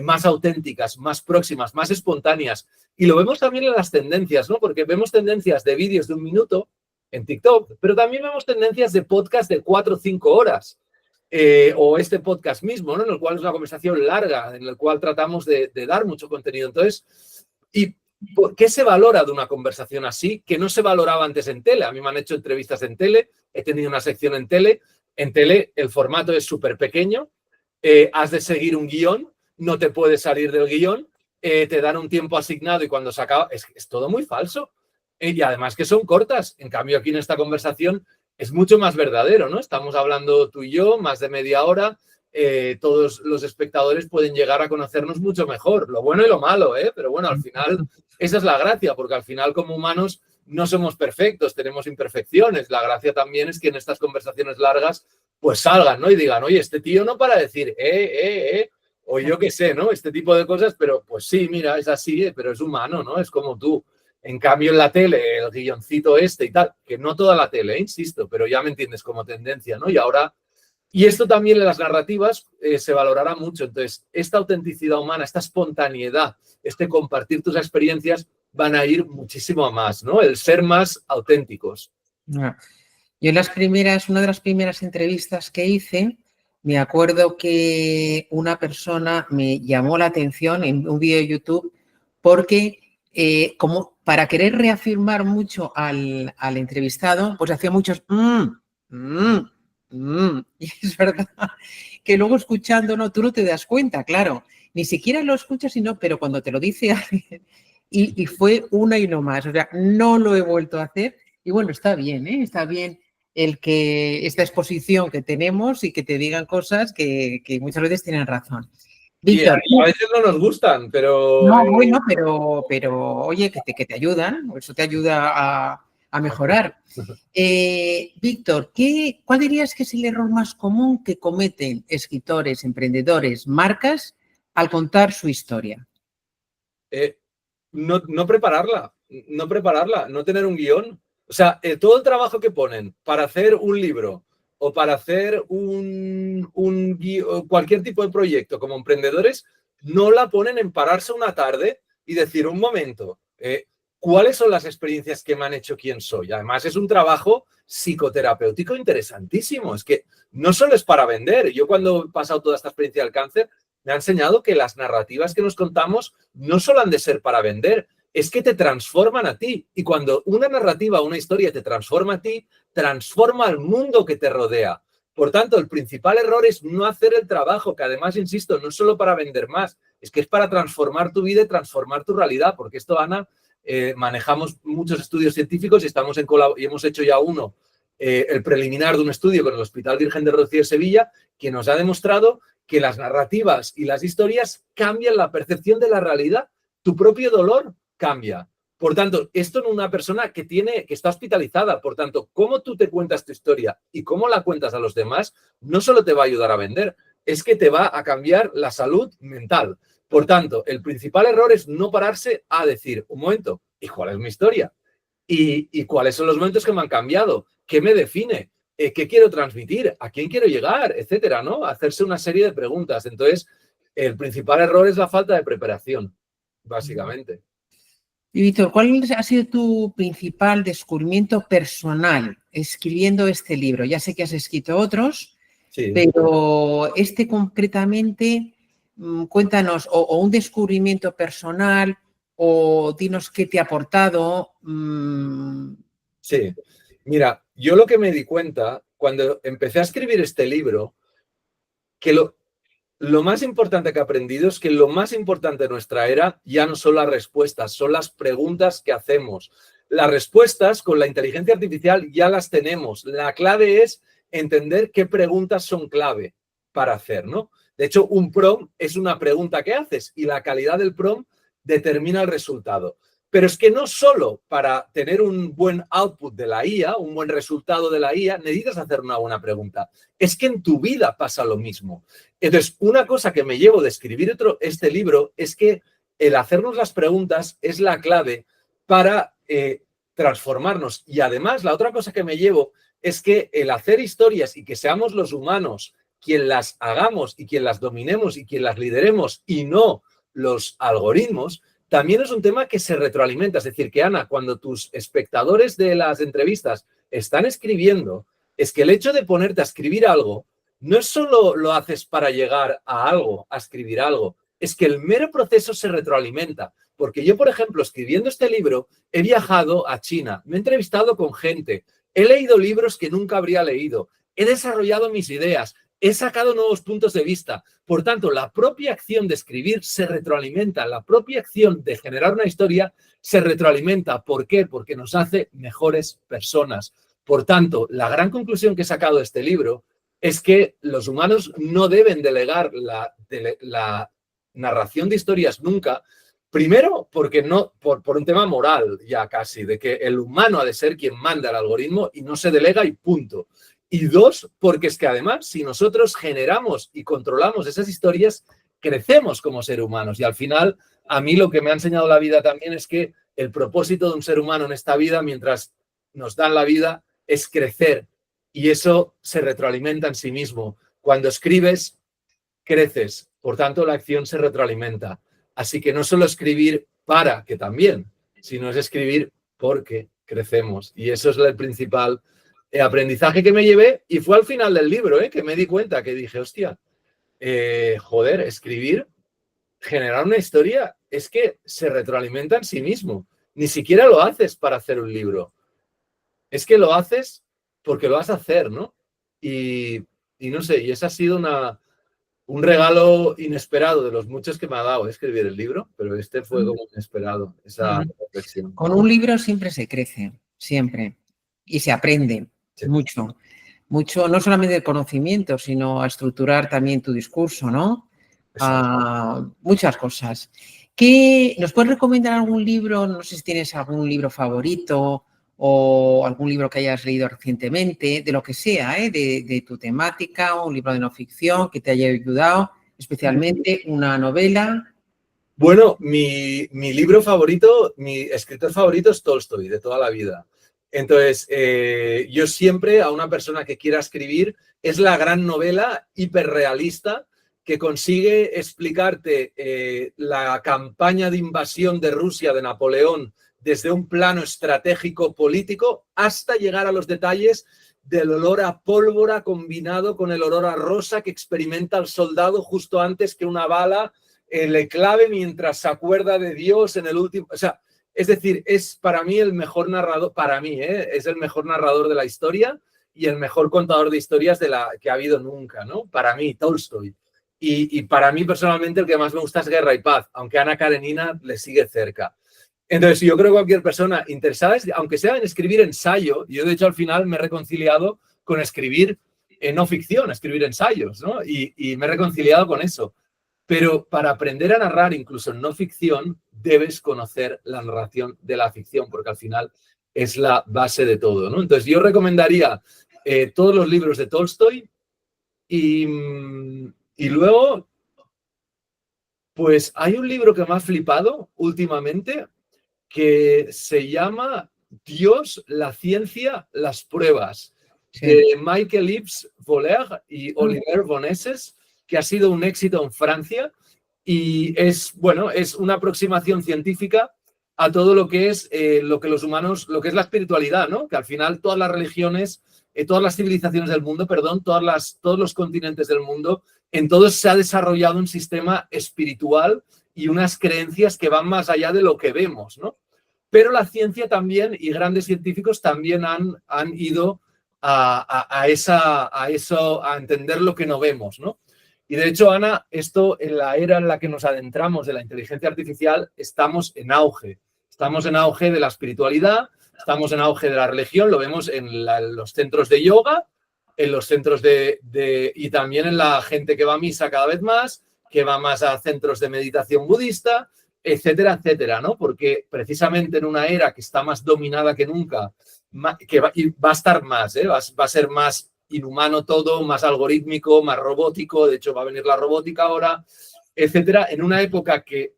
más auténticas, más próximas, más espontáneas. Y lo vemos también en las tendencias, ¿no? Porque vemos tendencias de vídeos de 1 minuto en TikTok, pero también vemos tendencias de podcast de 4 o 5 horas. O este podcast mismo, ¿no? En el cual es una conversación larga, en el cual tratamos de dar mucho contenido. Entonces, ¿y por qué se valora de una conversación así que no se valoraba antes en tele? A mí me han hecho entrevistas en tele, he tenido una sección en tele. En tele el formato es súper pequeño, has de seguir un guión, no te puedes salir del guión, te dan un tiempo asignado y cuando se acaba, es todo muy falso. Y además que son cortas. En cambio, aquí en esta conversación es mucho más verdadero, ¿no? Estamos hablando tú y yo, más de media hora. Todos los espectadores pueden llegar a conocernos mucho mejor, lo bueno y lo malo, ¿eh? Pero bueno, al final esa es la gracia, porque al final como humanos no somos perfectos, tenemos imperfecciones. La gracia también es que en estas conversaciones largas pues salgan, ¿no? Y digan, oye, este tío no para decir, o yo qué sé, ¿no? Este tipo de cosas, pero pues sí, mira, es así, pero es humano, ¿no? Es como tú. En cambio, en la tele, el guioncito este y tal, que no toda la tele, insisto, pero ya me entiendes como tendencia, ¿no? Y ahora, y esto también en las narrativas se valorará mucho. Entonces, esta autenticidad humana, esta espontaneidad, este compartir tus experiencias van a ir muchísimo a más, ¿no? El ser más auténticos. Yo una de las primeras entrevistas que hice, me acuerdo que una persona me llamó la atención en un vídeo de YouTube porque como para querer reafirmar mucho al entrevistado, pues hacía muchos y es verdad que luego escuchándolo tú no te das cuenta, claro, ni siquiera lo escuchas, pero cuando te lo dice alguien, y fue una y no más, o sea, no lo he vuelto a hacer y bueno, está bien, está bien el que esta exposición que tenemos y que te digan cosas que muchas veces tienen razón. Víctor, y a veces no nos gustan, pero... No, bueno, pero oye, que te ayudan, eso te ayuda a mejorar. Víctor, ¿cuál dirías que es el error más común que cometen escritores, emprendedores, marcas al contar su historia? No prepararla, no tener un guión. O sea, todo el trabajo que ponen para hacer un libro o para hacer cualquier tipo de proyecto como emprendedores, no la ponen en pararse una tarde y decir, un momento, ¿cuáles son las experiencias que me han hecho quién soy? Además, es un trabajo psicoterapéutico interesantísimo. Es que no solo es para vender. Yo cuando he pasado toda esta experiencia del cáncer, me ha enseñado que las narrativas que nos contamos no solo han de ser para vender, es que te transforman a ti. Y cuando una narrativa, una historia te transforma a ti, transforma al mundo que te rodea. Por tanto, el principal error es no hacer el trabajo, que además, insisto, no es solo para vender más, es que es para transformar tu vida y transformar tu realidad. Porque esto, Ana, manejamos muchos estudios científicos y hemos hecho ya uno, el preliminar de un estudio con el Hospital Virgen de Rocío de Sevilla, que nos ha demostrado que las narrativas y las historias cambian la percepción de la realidad. Tu propio dolor cambia, Por tanto, esto en una persona que está hospitalizada. Por tanto, cómo tú te cuentas tu historia y cómo la cuentas a los demás, no solo te va a ayudar a vender, es que te va a cambiar la salud mental. Por tanto, el principal error es no pararse a decir, un momento, ¿y cuál es mi historia? ¿Y cuáles son los momentos que me han cambiado? ¿Qué me define? ¿Qué quiero transmitir? ¿A quién quiero llegar? Etcétera, ¿no? Hacerse una serie de preguntas. Entonces, el principal error es la falta de preparación, básicamente. Y Víctor, ¿cuál ha sido tu principal descubrimiento personal escribiendo este libro? Ya sé que has escrito otros, sí, pero este concretamente, cuéntanos, o un descubrimiento personal, o dinos qué te ha aportado. Sí, mira, yo lo que me di cuenta cuando empecé a escribir este libro, que lo más importante que he aprendido es que lo más importante de nuestra era ya no son las respuestas, son las preguntas que hacemos. Las respuestas con la inteligencia artificial ya las tenemos. La clave es entender qué preguntas son clave para hacer, ¿no? De hecho, un prompt es una pregunta que haces y la calidad del prompt determina el resultado. Pero es que no solo para tener un buen output de la IA, un buen resultado de la IA, necesitas hacer una buena pregunta. Es que en tu vida pasa lo mismo. Entonces, una cosa que me llevo de escribir este libro es que el hacernos las preguntas es la clave para transformarnos. Y además, la otra cosa que me llevo es que el hacer historias y que seamos los humanos quien las hagamos y quien las dominemos y quien las lideremos y no los algoritmos, también es un tema que se retroalimenta. Es decir, que Ana, cuando tus espectadores de las entrevistas están escribiendo, es que el hecho de ponerte a escribir algo no es solo lo haces para llegar a algo, a escribir algo, es que el mero proceso se retroalimenta. Porque yo, por ejemplo, escribiendo este libro, he viajado a China, me he entrevistado con gente, he leído libros que nunca habría leído, he desarrollado mis ideas, he sacado nuevos puntos de vista. Por tanto, la propia acción de escribir se retroalimenta, la propia acción de generar una historia se retroalimenta. ¿Por qué? Porque nos hace mejores personas. Por tanto, la gran conclusión que he sacado de este libro es que los humanos no deben delegar la narración de historias nunca. Primero, porque no, por un tema moral ya casi, de que el humano ha de ser quien manda el algoritmo y no se delega y punto. Y dos, porque es que además, si nosotros generamos y controlamos esas historias, crecemos como seres humanos. Y al final, a mí lo que me ha enseñado la vida también es que el propósito de un ser humano en esta vida, mientras nos dan la vida, es crecer. Y eso se retroalimenta en sí mismo. Cuando escribes, creces. Por tanto, la acción se retroalimenta. Así que no solo escribir para, que también, sino es escribir porque crecemos. Y eso es el principal aprendizaje que me llevé, y fue al final del libro que me di cuenta, que dije, hostia, joder, escribir, generar una historia, es que se retroalimenta en sí mismo. Ni siquiera lo haces para hacer un libro. Es que lo haces porque lo vas a hacer, ¿no? Y no sé, y ese ha sido un regalo inesperado de los muchos que me ha dado escribir el libro, pero este fue como inesperado, esa reflexión. Con un libro siempre se crece, siempre, y se aprende. Sí. Mucho, no solamente de conocimiento, sino a estructurar también tu discurso, ¿no? Muchas cosas. ¿Nos puedes recomendar algún libro? No sé si tienes algún libro favorito o algún libro que hayas leído recientemente, de lo que sea, de tu temática, o un libro de no ficción que te haya ayudado, especialmente una novela. Bueno, mi libro favorito, mi escritor favorito es Tolstoy, de toda la vida. Entonces, yo siempre a una persona que quiera escribir, es la gran novela hiperrealista que consigue explicarte la campaña de invasión de Rusia de Napoleón desde un plano estratégico político hasta llegar a los detalles del olor a pólvora combinado con el olor a rosa que experimenta el soldado justo antes que una bala le clave mientras se acuerda de Dios en el último... O sea, es decir, es para mí el mejor narrador, para mí, es el mejor narrador de la historia y el mejor contador de historias que ha habido nunca, ¿no? Para mí, Tolstoy. Y para mí, personalmente, el que más me gusta es Guerra y Paz, aunque Ana Karenina le sigue cerca. Entonces, yo creo que cualquier persona interesada, aunque sea en escribir ensayo, yo de hecho al final me he reconciliado con escribir no ficción, escribir ensayos, ¿no? Y me he reconciliado con eso. Pero para aprender a narrar, incluso en no ficción, debes conocer la narración de la ficción, porque al final es la base de todo, ¿no? Entonces, yo recomendaría todos los libros de Tolstoy y luego, pues hay un libro que me ha flipado últimamente que se llama Dios, la ciencia, las pruebas, de Michael Yves Voller y Oliver Bonesses, que ha sido un éxito en Francia y es, bueno, es una aproximación científica a todo lo que es lo que los humanos, lo que es la espiritualidad, ¿no? Que al final todas las religiones, todas las civilizaciones del mundo, perdón, todos los continentes del mundo, en todos se ha desarrollado un sistema espiritual y unas creencias que van más allá de lo que vemos, ¿no? Pero la ciencia también y grandes científicos también han ido a eso, a entender lo que no vemos, ¿no? Y de hecho, Ana, esto en la era en la que nos adentramos de la inteligencia artificial, estamos en auge. Estamos en auge de la espiritualidad, estamos en auge de la religión, lo vemos en los centros de yoga, en los centros y también en la gente que va a misa cada vez más, que va más a centros de meditación budista, etcétera, etcétera, ¿no? Porque precisamente en una era que está más dominada que nunca, y va a estar más, va a ser más inhumano todo, más algorítmico, más robótico, de hecho va a venir la robótica ahora, etcétera, en una época que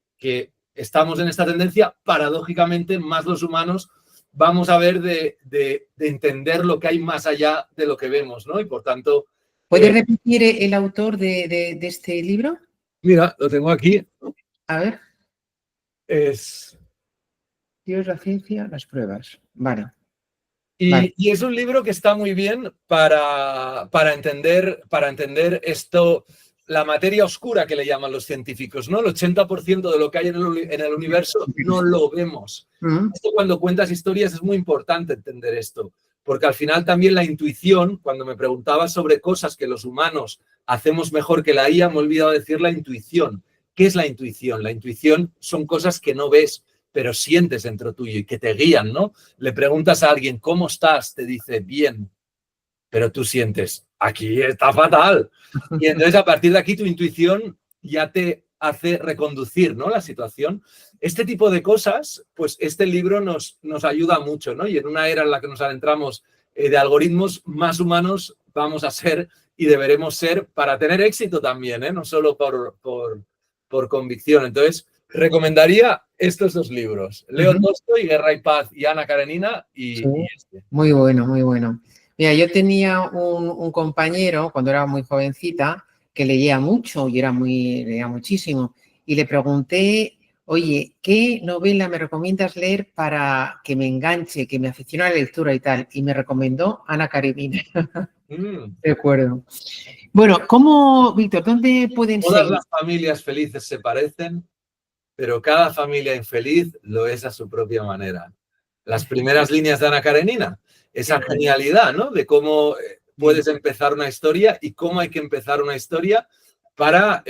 estamos en esta tendencia, paradójicamente, más los humanos vamos a ver de entender lo que hay más allá de lo que vemos, ¿no? Y por tanto... ¿Puedes repetir el autor de este libro? Mira, lo tengo aquí. A ver. Es... Dios, la ciencia, las pruebas. Vale. Y es un libro que está muy bien para entender esto, la materia oscura que le llaman los científicos, ¿no? El 80% de lo que hay en el universo no lo vemos. Esto, cuando cuentas historias, es muy importante entender esto, porque al final también la intuición, cuando me preguntabas sobre cosas que los humanos hacemos mejor que la IA, me he olvidado decir la intuición. ¿Qué es la intuición? La intuición son cosas que no ves, pero sientes dentro tuyo y que te guían, ¿no? Le preguntas a alguien, ¿cómo estás? Te dice, bien, pero tú sientes, aquí está fatal. Y entonces a partir de aquí tu intuición ya te hace reconducir, ¿no?, la situación. Este tipo de cosas, pues este libro nos ayuda mucho, ¿no? Y en una era en la que nos adentramos de algoritmos, más humanos vamos a ser y deberemos ser para tener éxito también, no solo por convicción. Entonces, recomendaría estos dos libros, Leo Tolstoy, Guerra y Paz, y Ana Karenina, y este. Muy bueno, muy bueno. Mira, yo tenía un compañero cuando era muy jovencita que leía mucho y leía muchísimo, y le pregunté, oye, ¿qué novela me recomiendas leer para que me enganche, que me aficione a la lectura y tal? Y me recomendó Ana Karenina. De acuerdo. Bueno, Víctor, ¿dónde pueden seguir? Todas las familias felices se parecen, pero cada familia infeliz lo es a su propia manera. Las primeras líneas de Ana Karenina, esa genialidad, ¿no?, de cómo puedes empezar una historia y cómo hay que empezar una historia para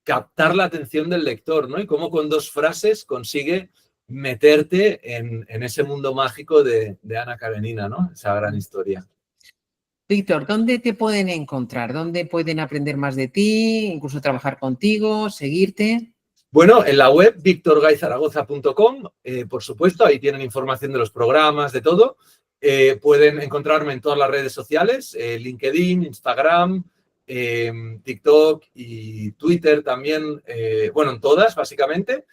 captar la atención del lector, ¿no? Y cómo con 2 frases consigue meterte en ese mundo mágico de Ana Karenina, ¿no? Esa gran historia. Víctor, ¿dónde te pueden encontrar? ¿Dónde pueden aprender más de ti, incluso trabajar contigo, seguirte? Bueno, en la web victorgayzaragoza.com, por supuesto, ahí tienen información de los programas, de todo. Pueden encontrarme en todas las redes sociales, LinkedIn, Instagram, TikTok y Twitter también, bueno, en todas, básicamente.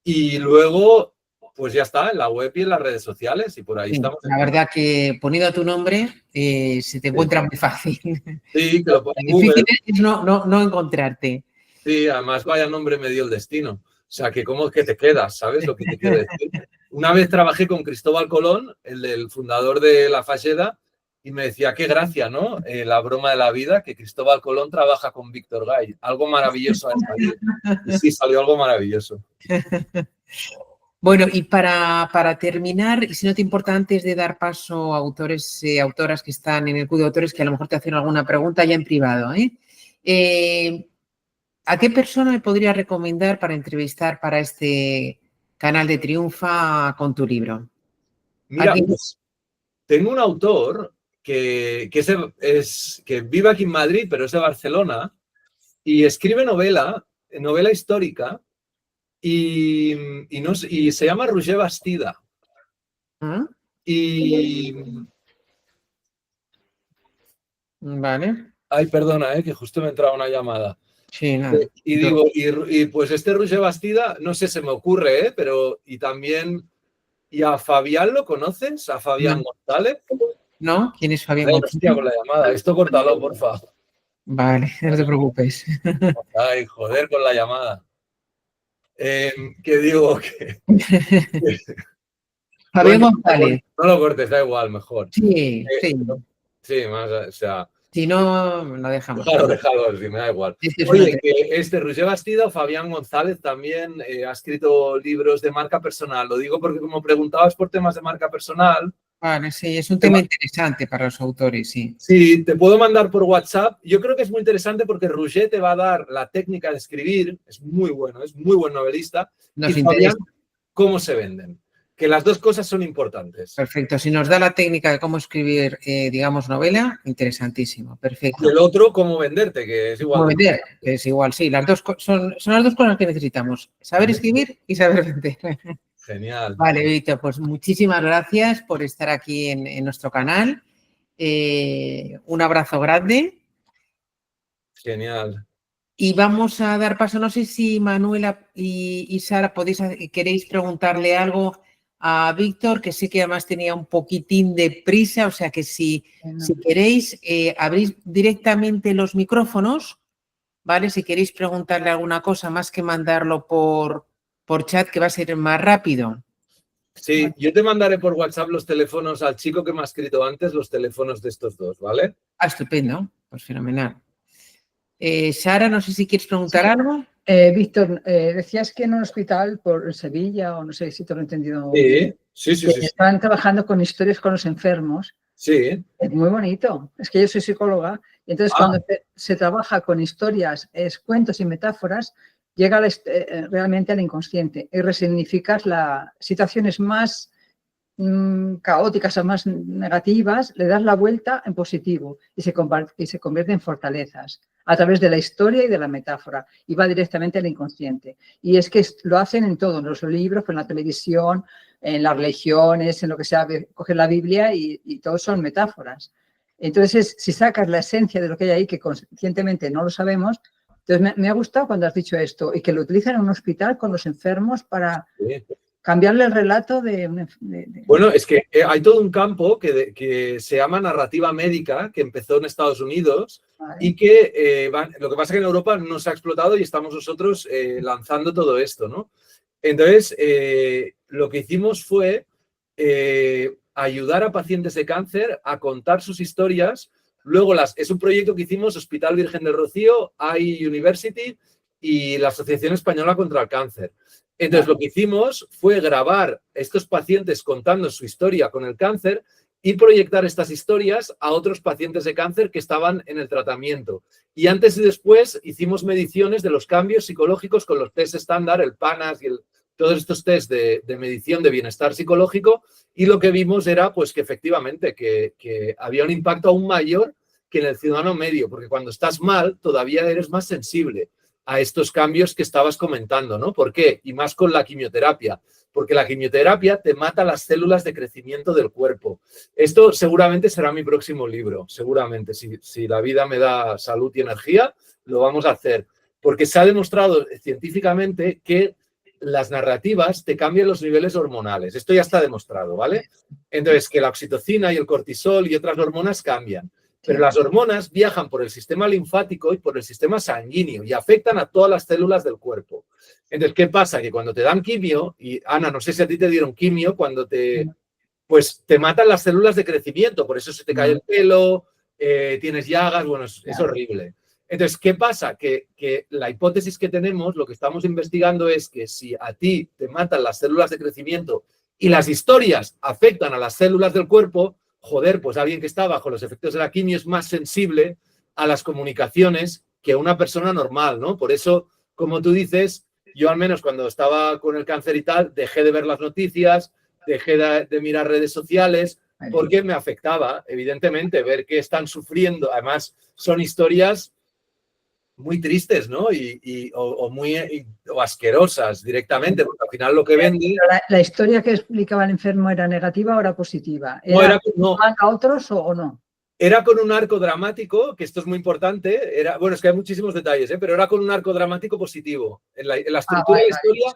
Y luego, pues ya está, en la web y en las redes sociales, y por ahí estamos. La verdad que poniendo tu nombre se te encuentra muy fácil. Sí, que lo difícil es no encontrarte. Sí, además vaya nombre me dio el destino. O sea, que cómo es que te quedas, ¿sabes lo que te quiero decir? Una vez trabajé con Cristóbal Colón, el fundador de La Falleda, y me decía, qué gracia, ¿no? La broma de la vida, que Cristóbal Colón trabaja con Víctor Gay. Algo maravilloso ha salido. Y sí, salió algo maravilloso. Bueno, y para terminar, y si no te importa, antes de dar paso a autores y autoras que están en el club de autores, que a lo mejor te hacen alguna pregunta ya en privado, ¿a qué persona me podría recomendar para entrevistar para este canal de Triunfa con tu libro? Mira, pues, tengo un autor que vive aquí en Madrid, pero es de Barcelona, y escribe novela novela histórica y se llama Roger Bastida. ¿Ah? Y... Vale. Ay, perdona, que justo me entraba una llamada. Sí, nada. Y digo, pues este Roger Bastida, no sé, se me ocurre, pero y también, ¿y a Fabián lo conoces? ¿A Fabián González? ¿No? ¿Quién es Fabián Ay, González? hostia, con la llamada. Esto córtalo, por favor. Vale, no te preocupes. Ay, joder, con la llamada. Que digo que... Fabián Bueno, González. no lo cortes, da igual, mejor. Sí, sí. Sí, más, o sea... Si no, lo dejamos. Déjalo, sí, me da igual. Es que es Oye, que Roger Bastida, Fabián González también ha escrito libros de marca personal. Lo digo porque como preguntabas por temas de marca personal... Vale, sí, es un tema interesante para los autores, sí. Sí, te puedo mandar por WhatsApp. Yo creo que es muy interesante porque Roger te va a dar la técnica de escribir. Es muy bueno, es muy buen novelista. Nos y Fabián, cómo se venden. Que las dos cosas son importantes. Perfecto. Si nos da la técnica de cómo escribir, digamos, novela, interesantísimo. Perfecto. Y el otro, cómo venderte, que es igual. Cómo vender, que es igual, sí. Las dos son las dos cosas que necesitamos. Saber escribir y saber vender. Genial. Vale, Víctor, pues muchísimas gracias por estar aquí en nuestro canal. Un abrazo grande. Genial. Y vamos a dar paso, no sé si Manuela y Sara queréis preguntarle algo a Víctor, que sé que además tenía un poquitín de prisa, o sea que si queréis, abrís directamente los micrófonos, ¿vale? Si queréis preguntarle alguna cosa más que mandarlo por chat, que va a ser más rápido. Sí, yo te mandaré por WhatsApp los teléfonos al chico que me ha escrito antes, los teléfonos de estos dos, ¿vale? Ah, estupendo, pues fenomenal. Sara, no sé si quieres preguntar algo. Víctor, decías que en un hospital por Sevilla, o no sé si te lo he entendido. Sí. Estaban trabajando con historias con los enfermos. Sí. Es muy bonito. Es que yo soy psicóloga y entonces cuando se trabaja con historias, cuentos y metáforas, llega realmente al inconsciente y resignificas las situaciones más caóticas o más negativas, le das la vuelta en positivo y se convierte en fortalezas a través de la historia y de la metáfora y va directamente al inconsciente. Y es que lo hacen en todo, en los libros, en la televisión, en las religiones, en lo que sea, cogen la Biblia y todos son metáforas. Entonces, si sacas la esencia de lo que hay ahí, que conscientemente no lo sabemos, entonces me ha gustado cuando has dicho esto y que lo utilizan en un hospital con los enfermos para... cambiarle el relato de... Bueno, es que hay todo un campo que se llama narrativa médica, que empezó en Estados Unidos y que lo que pasa es que en Europa no se ha explotado y estamos nosotros lanzando todo esto, ¿no? Entonces, lo que hicimos fue ayudar a pacientes de cáncer a contar sus historias. Luego, es un proyecto que hicimos Hospital Virgen del Rocío, iUniversity y la Asociación Española contra el Cáncer. Entonces, lo que hicimos fue grabar a estos pacientes contando su historia con el cáncer y proyectar estas historias a otros pacientes de cáncer que estaban en el tratamiento. Y antes y después hicimos mediciones de los cambios psicológicos con los test estándar, el PANAS y todos estos test de medición de bienestar psicológico, y lo que vimos era pues, que efectivamente que había un impacto aún mayor que en el ciudadano medio, porque cuando estás mal todavía eres más sensible a estos cambios que estabas comentando, ¿no? ¿Por qué? Y más con la quimioterapia, porque la quimioterapia te mata las células de crecimiento del cuerpo. Esto seguramente será mi próximo libro, seguramente. Si la vida me da salud y energía, lo vamos a hacer. Porque se ha demostrado científicamente que las narrativas te cambian los niveles hormonales. Esto ya está demostrado, ¿vale? Entonces, que la oxitocina y el cortisol y otras hormonas cambian. Pero las hormonas viajan por el sistema linfático y por el sistema sanguíneo y afectan a todas las células del cuerpo. Entonces, ¿qué pasa? Que cuando te dan quimio, y Ana, no sé si a ti te dieron quimio, cuando pues te matan las células de crecimiento, por eso se te cae el pelo, tienes llagas, bueno, es horrible. Entonces, ¿qué pasa? Que la hipótesis que tenemos, lo que estamos investigando es que si a ti te matan las células de crecimiento y las historias afectan a las células del cuerpo, joder, pues alguien que está bajo los efectos de la quimio es más sensible a las comunicaciones que una persona normal, ¿no? Por eso, como tú dices, yo al menos cuando estaba con el cáncer y tal, dejé de ver las noticias, dejé de mirar redes sociales, porque me afectaba, evidentemente, ver que están sufriendo. Además, son historias muy tristes, ¿no? O asquerosas directamente, porque al final lo que vende... La historia que explicaba el enfermo era negativa o era positiva. No. ¿A otros o no? Era con un arco dramático, que esto es muy importante, bueno, es que hay muchísimos detalles, pero era con un arco dramático positivo en la estructura de la historia.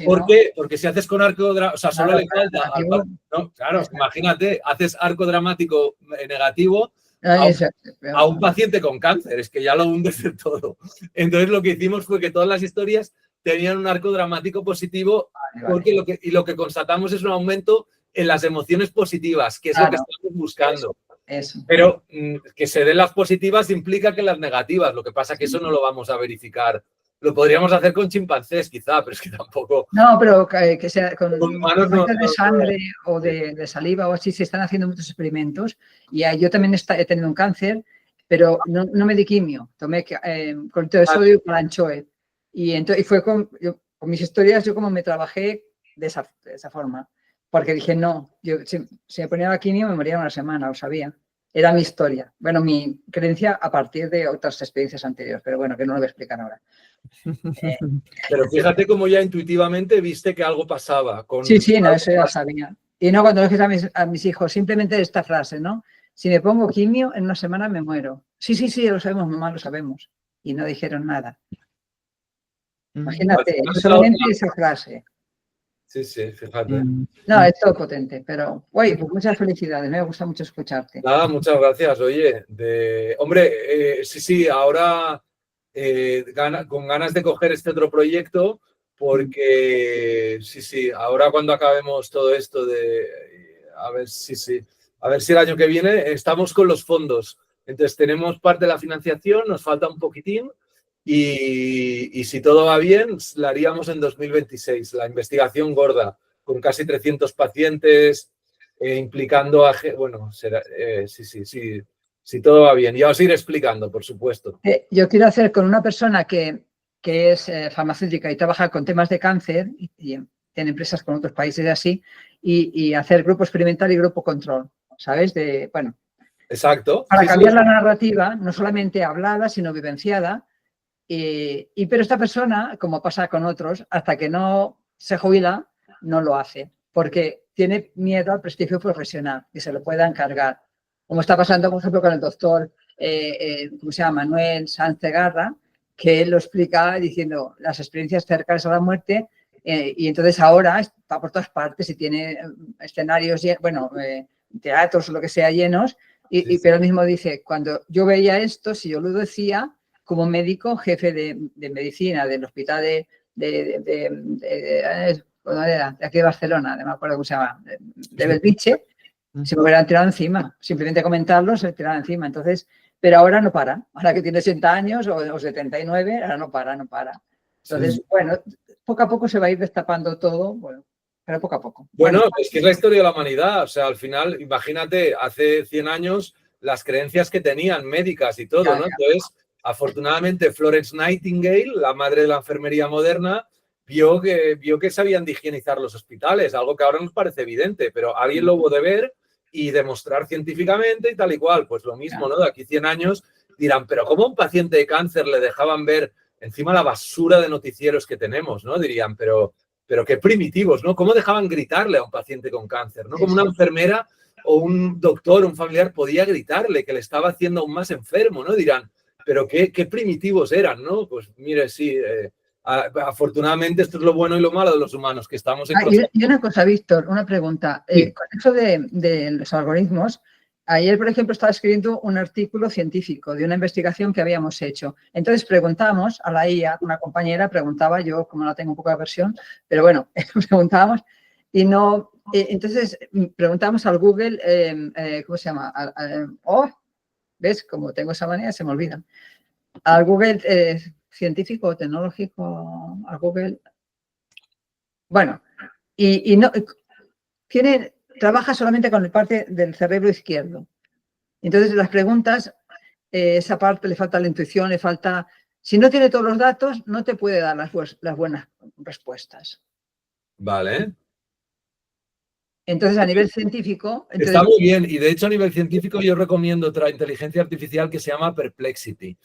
¿Por qué? Porque si haces con arco dramático, o sea, solo le falta... Claro, imagínate, haces arco dramático negativo a un paciente con cáncer, es que ya lo hundes de todo. Entonces lo que hicimos fue que todas las historias tenían un arco dramático positivo, porque lo que constatamos es un aumento en las emociones positivas, que es lo que estamos buscando. Eso. Pero que se den las positivas implica que las negativas. Lo que pasa es que eso no lo vamos a verificar. Lo podríamos hacer con chimpancés, quizá, pero es que tampoco. No, pero que sea con humanos de sangre o de saliva o así, se están haciendo muchos experimentos. Y yo también he tenido un cáncer, pero no me di quimio. Tomé cloruro de sodio y Kalanchoe. Y fue con mis historias, yo como me trabajé de esa forma. Porque dije, no, si me ponía la quimio me moría en una semana, lo sabía. Era mi historia. Bueno, mi creencia a partir de otras experiencias anteriores, pero bueno, que no lo voy a explicar ahora. Pero fíjate cómo ya intuitivamente viste que algo pasaba. Sí, no, eso ya sabía. Y no cuando le dije a mis hijos, simplemente esta frase, ¿no? Si me pongo quimio, en una semana me muero. Sí, lo sabemos, mamá, lo sabemos. Y no dijeron nada. Imagínate, solamente esa frase. Sí, fíjate. No, es todo potente, pero pues muchas felicidades, me gusta mucho escucharte. Nada, muchas gracias, oye. Hombre, sí, ahora con ganas de coger este otro proyecto, porque sí, ahora cuando acabemos todo esto a ver si el año que viene estamos con los fondos. Entonces tenemos parte de la financiación, nos falta un poquitín. Y si todo va bien, la haríamos en 2026, la investigación gorda, con casi 300 pacientes, implicando a... Bueno, si todo va bien. Ya os iré explicando, por supuesto. Yo quiero hacer con una persona que es farmacéutica y trabaja con temas de cáncer y tiene empresas con otros países así, y hacer grupo experimental y grupo control, ¿sabes? Exacto. Para cambiar la narrativa, no solamente hablada, sino vivenciada. Pero esta persona, como pasa con otros, hasta que no se jubila, no lo hace, porque tiene miedo al prestigio profesional, que se lo puedan cargar. Como está pasando, por ejemplo, con el doctor, ¿cómo se llama? Manuel Sanz Segarra, que él lo explica diciendo las experiencias cercanas a la muerte, y entonces ahora está por todas partes y tiene escenarios, teatros o lo que sea llenos, pero él mismo dice, cuando yo veía esto, si yo lo decía, como médico, jefe de medicina del hospital de aquí de Barcelona, no me acuerdo cómo se llama, de Belviche, se me hubieran tirado encima. Simplemente comentarlo, se tiraron encima. Entonces, pero ahora no para. Ahora que tiene 80 años o 79, ahora no para. Entonces, bueno, poco a poco se va a ir destapando todo, pero poco a poco. Bueno, es que es la historia de la humanidad. O sea, al final, imagínate, hace 100 años las creencias que tenían médicas y todo, ¿no? Entonces, afortunadamente, Florence Nightingale, la madre de la enfermería moderna, vio que sabían de higienizar los hospitales, algo que ahora nos parece evidente, pero alguien lo hubo de ver y demostrar científicamente y tal y cual. Pues lo mismo, ¿no? De aquí 100 años dirán, pero ¿cómo a un paciente de cáncer le dejaban ver encima la basura de noticieros que tenemos, ¿no? Dirían, pero qué primitivos, ¿no? ¿Cómo dejaban gritarle a un paciente con cáncer, ¿no? Como una enfermera o un doctor, un familiar podía gritarle que le estaba haciendo aún más enfermo, ¿no? Dirán, pero qué primitivos eran, ¿no? Pues mire, sí, afortunadamente esto es lo bueno y lo malo de los humanos, que estamos en proceso. Y una cosa, Víctor, una pregunta. Sí. Con eso de los algoritmos, ayer, por ejemplo, estaba escribiendo un artículo científico de una investigación que habíamos hecho. Entonces preguntamos a la IA, una compañera preguntaba, yo como la tengo un poco de aversión, pero bueno, preguntábamos y no... entonces preguntamos al Google, ¿cómo se llama? ¿Ves? Como tengo esa manía, se me olvidan. Al Google científico o tecnológico, al Google. Bueno, y no trabaja solamente con la parte del cerebro izquierdo. Entonces, las preguntas, esa parte le falta la intuición, le falta... Si no tiene todos los datos, no te puede dar las buenas respuestas. Vale. Entonces, a nivel científico... Está muy bien. Y, de hecho, a nivel científico yo recomiendo otra inteligencia artificial que se llama Perplexity.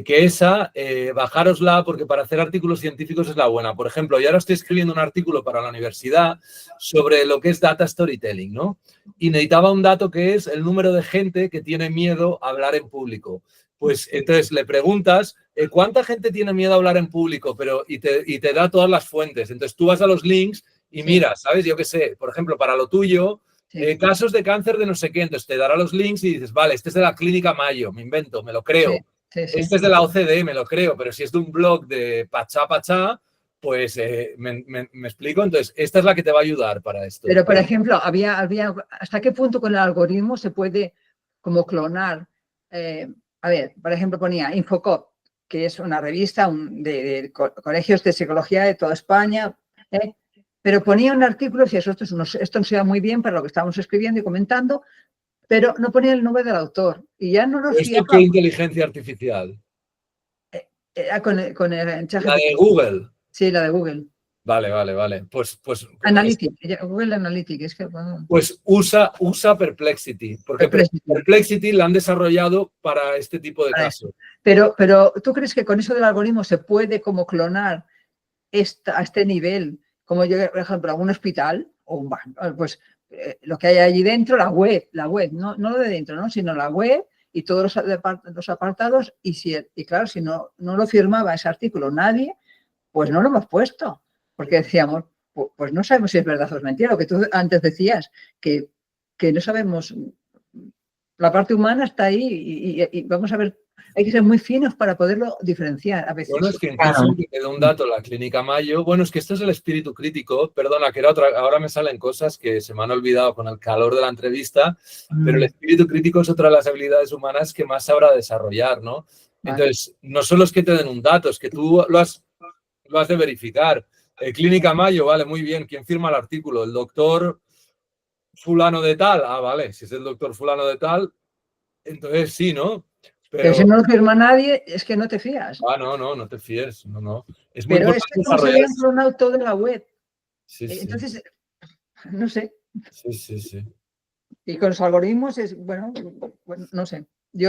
que esa, bajárosla porque para hacer artículos científicos es la buena. Por ejemplo, yo ahora estoy escribiendo un artículo para la universidad sobre lo que es data storytelling, ¿no? Y necesitaba un dato que es el número de gente que tiene miedo a hablar en público. Pues entonces le preguntas, ¿cuánta gente tiene miedo a hablar en público? Y te da todas las fuentes. Entonces tú vas a los links y miras, ¿sabes? Yo qué sé, por ejemplo, para lo tuyo, casos de cáncer de no sé qué, entonces te dará los links y dices, vale, este es de la Clínica Mayo, me invento, me lo creo. Este es de la OCDE, me lo creo, pero si es de un blog de Pachá Pachá, pues me explico. Entonces, esta es la que te va a ayudar para esto. Pero, por ejemplo, había ¿hasta qué punto con el algoritmo se puede como clonar? A ver, por ejemplo, ponía Infocop, que es una revista de colegios de psicología de toda España, pero ponía un artículo y decía, esto no se va muy bien para lo que estamos escribiendo y comentando, pero no ponía el nombre del autor. Y ya no nos ¿Esto qué inteligencia artificial? Con el chat. La de Google. Sí, la de Google. Vale. Pues Analytics, Google Analytics. Es que, bueno. Pues usa Perplexity, porque Perplexity la han desarrollado para este tipo de casos. Pero ¿tú crees que con eso del algoritmo se puede como clonar a este nivel? Como yo, por ejemplo, a un hospital o un banco, pues lo que hay allí dentro, la web, no lo de dentro, ¿no? Sino la web y todos los apartados. Y claro, si no lo firmaba ese artículo nadie, pues no lo hemos puesto. Porque decíamos, pues no sabemos si es verdad o es mentira. Lo que tú antes decías, que no sabemos, la parte humana está ahí y vamos a ver, hay que ser muy finos para poderlo diferenciar a veces. Bueno, es que incluso me quedó un dato, la Clínica Mayo. Bueno, es que esto es el espíritu crítico. Perdona, que era otra. Ahora me salen cosas que se me han olvidado con el calor de la entrevista, pero el espíritu crítico es otra de las habilidades humanas que más sabrá desarrollar, ¿no? Entonces, no solo es que te den un dato, es que tú lo has de verificar. Clínica Mayo, vale, muy bien. ¿Quién firma el artículo? El doctor fulano de tal. Ah, vale, si es el doctor fulano de tal, entonces sí, ¿no? Pero si no lo firma nadie, es que no te fías. Ah, no te fíes, no. Es muy pero es que no se habían clonado todo en la web. Sí. Entonces, no sé. Sí. Y con los algoritmos es, bueno, no sé.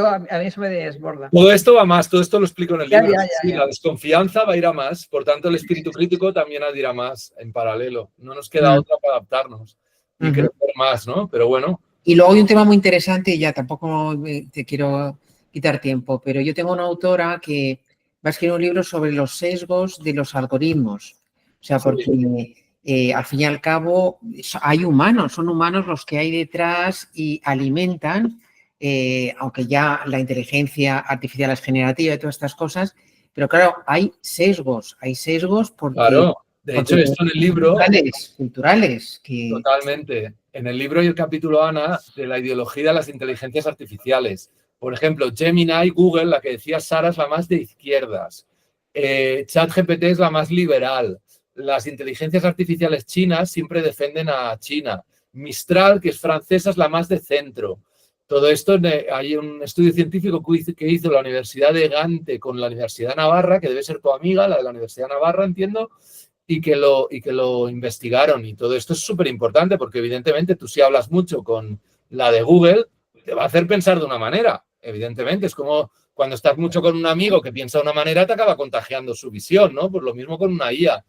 A mí eso me desborda. Todo esto va más, todo esto lo explico en el libro. Ya. La desconfianza va a ir a más, por tanto el espíritu crítico también ha de ir a más en paralelo. No nos queda otra para adaptarnos y crecer más, ¿no? Pero bueno. Y luego hay un tema muy interesante, y ya tampoco te quiero quitar tiempo, pero yo tengo una autora que va a escribir un libro sobre los sesgos de los algoritmos. O sea, porque al fin y al cabo hay humanos, son humanos los que hay detrás y alimentan, aunque ya la inteligencia artificial es generativa y todas estas cosas, pero claro, hay sesgos porque... Claro, de hecho esto en el libro... Culturales. Totalmente. En el libro hay el capítulo, Ana, de la ideología de las inteligencias artificiales. Por ejemplo, Gemini, Google, la que decía Sara, es la más de izquierdas. ChatGPT es la más liberal. Las inteligencias artificiales chinas siempre defienden a China. Mistral, que es francesa, es la más de centro. Todo esto, hay un estudio científico que hizo la Universidad de Gante con la Universidad de Navarra, que debe ser tu amiga, la de la Universidad de Navarra, entiendo, y que lo investigaron. Y todo esto es súper importante porque, evidentemente, tú si hablas mucho con la de Google, te va a hacer pensar de una manera. Evidentemente, es como cuando estás mucho con un amigo que piensa de una manera, te acaba contagiando su visión, ¿no? Pues lo mismo con una IA.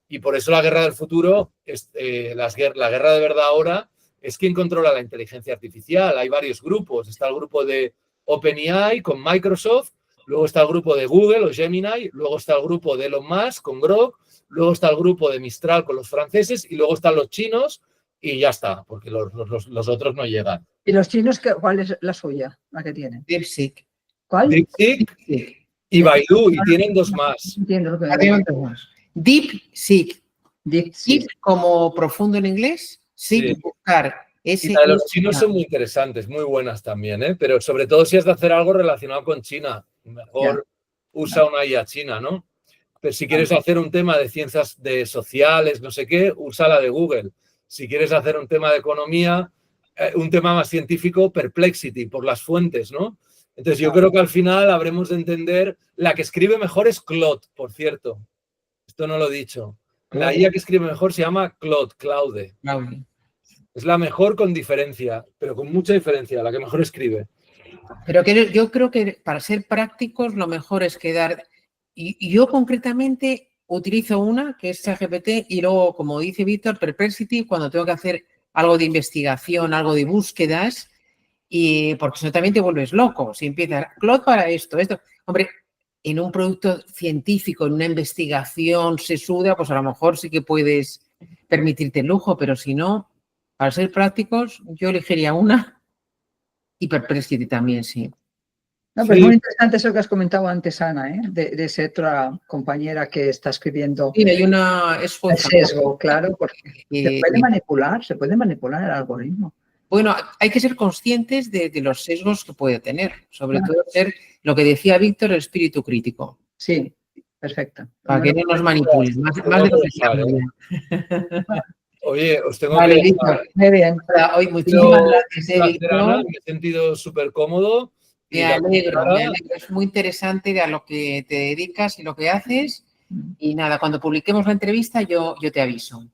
Y por eso la guerra del futuro, la guerra de verdad ahora, es quien controla la inteligencia artificial. Hay varios grupos. Está el grupo de OpenAI con Microsoft, luego está el grupo de Google o Gemini, luego está el grupo de Elon Musk con Grok, luego está el grupo de Mistral con los franceses y luego están los chinos y ya está, porque los otros no llegan. ¿Y los chinos cuál es la suya, la que tienen? DeepSeek. ¿Cuál? DeepSeek y Baidu, y tienen dos más. Entiendo lo que me DeepSeek. Deep como profundo en inglés. Sí. Buscar. Y la de los chinos son muy interesantes, muy buenas también, ¿eh? Pero sobre todo si has de hacer algo relacionado con China. Mejor usa una IA china, ¿no? Pero si quieres hacer un tema de ciencias de sociales, no sé qué, usa la de Google. Si quieres hacer un tema de economía, un tema más científico, Perplexity, por las fuentes, ¿no? Entonces yo creo que al final habremos de entender, la que escribe mejor es Claude, por cierto. Esto no lo he dicho. La IA que escribe mejor se llama Claude. Es la mejor con diferencia, pero con mucha diferencia, la que mejor escribe. Pero yo creo que para ser prácticos lo mejor es quedar... Y yo concretamente utilizo una que es ChatGPT y luego, como dice Víctor, Perplexity cuando tengo que hacer algo de investigación, algo de búsquedas, y porque si no también te vuelves loco. Si empiezas, Claude para esto. Hombre, en un producto científico, en una investigación sesuda, pues a lo mejor sí que puedes permitirte el lujo, pero si no, para ser prácticos, yo elegiría una y Perplexity también, sí. No, pero es Sí, muy interesante eso que has comentado antes, Ana, ¿eh? De esa otra compañera que está escribiendo Sí, hay una, es el jueza. sesgo, claro, porque Eh, se puede manipular el algoritmo. bueno, hay que ser conscientes de los sesgos que puede tener, sobre Claro. todo ser lo que decía Víctor, el espíritu crítico, Sí, perfecto. para que no nos manipulen, más tengo de que lo que dejar, estamos ¿eh? ya. Oye, os tengo que Vale, dejar. Víctor. Muy bien. Hoy Ha muchísimas sido un gracias, placer, Ana, Víctor. me he sentido súper cómodo y Me la alegro, me cara, alegro. Es muy interesante a lo que te dedicas y lo que haces. Y nada, cuando publiquemos la entrevista yo te aviso.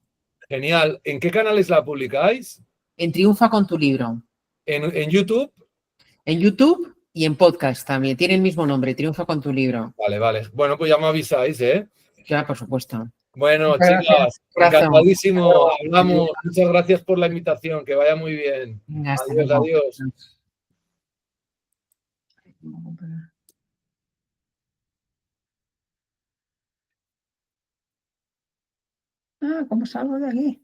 genial. ¿En qué canales la publicáis? En Triunfa con tu libro. ¿En YouTube? En YouTube y en podcast también. Tiene el mismo nombre, Triunfa con tu libro. Vale, vale. Bueno, pues ya me avisáis, ¿eh? Ya, por supuesto. Bueno, Muchas gracias. chicas, Un abrazo. encantadísimo. Hablamos. Muchas gracias por la invitación. Que vaya muy bien. Venga, hasta Adiós, luego. adiós. Ah, ¿cómo salgo de aquí?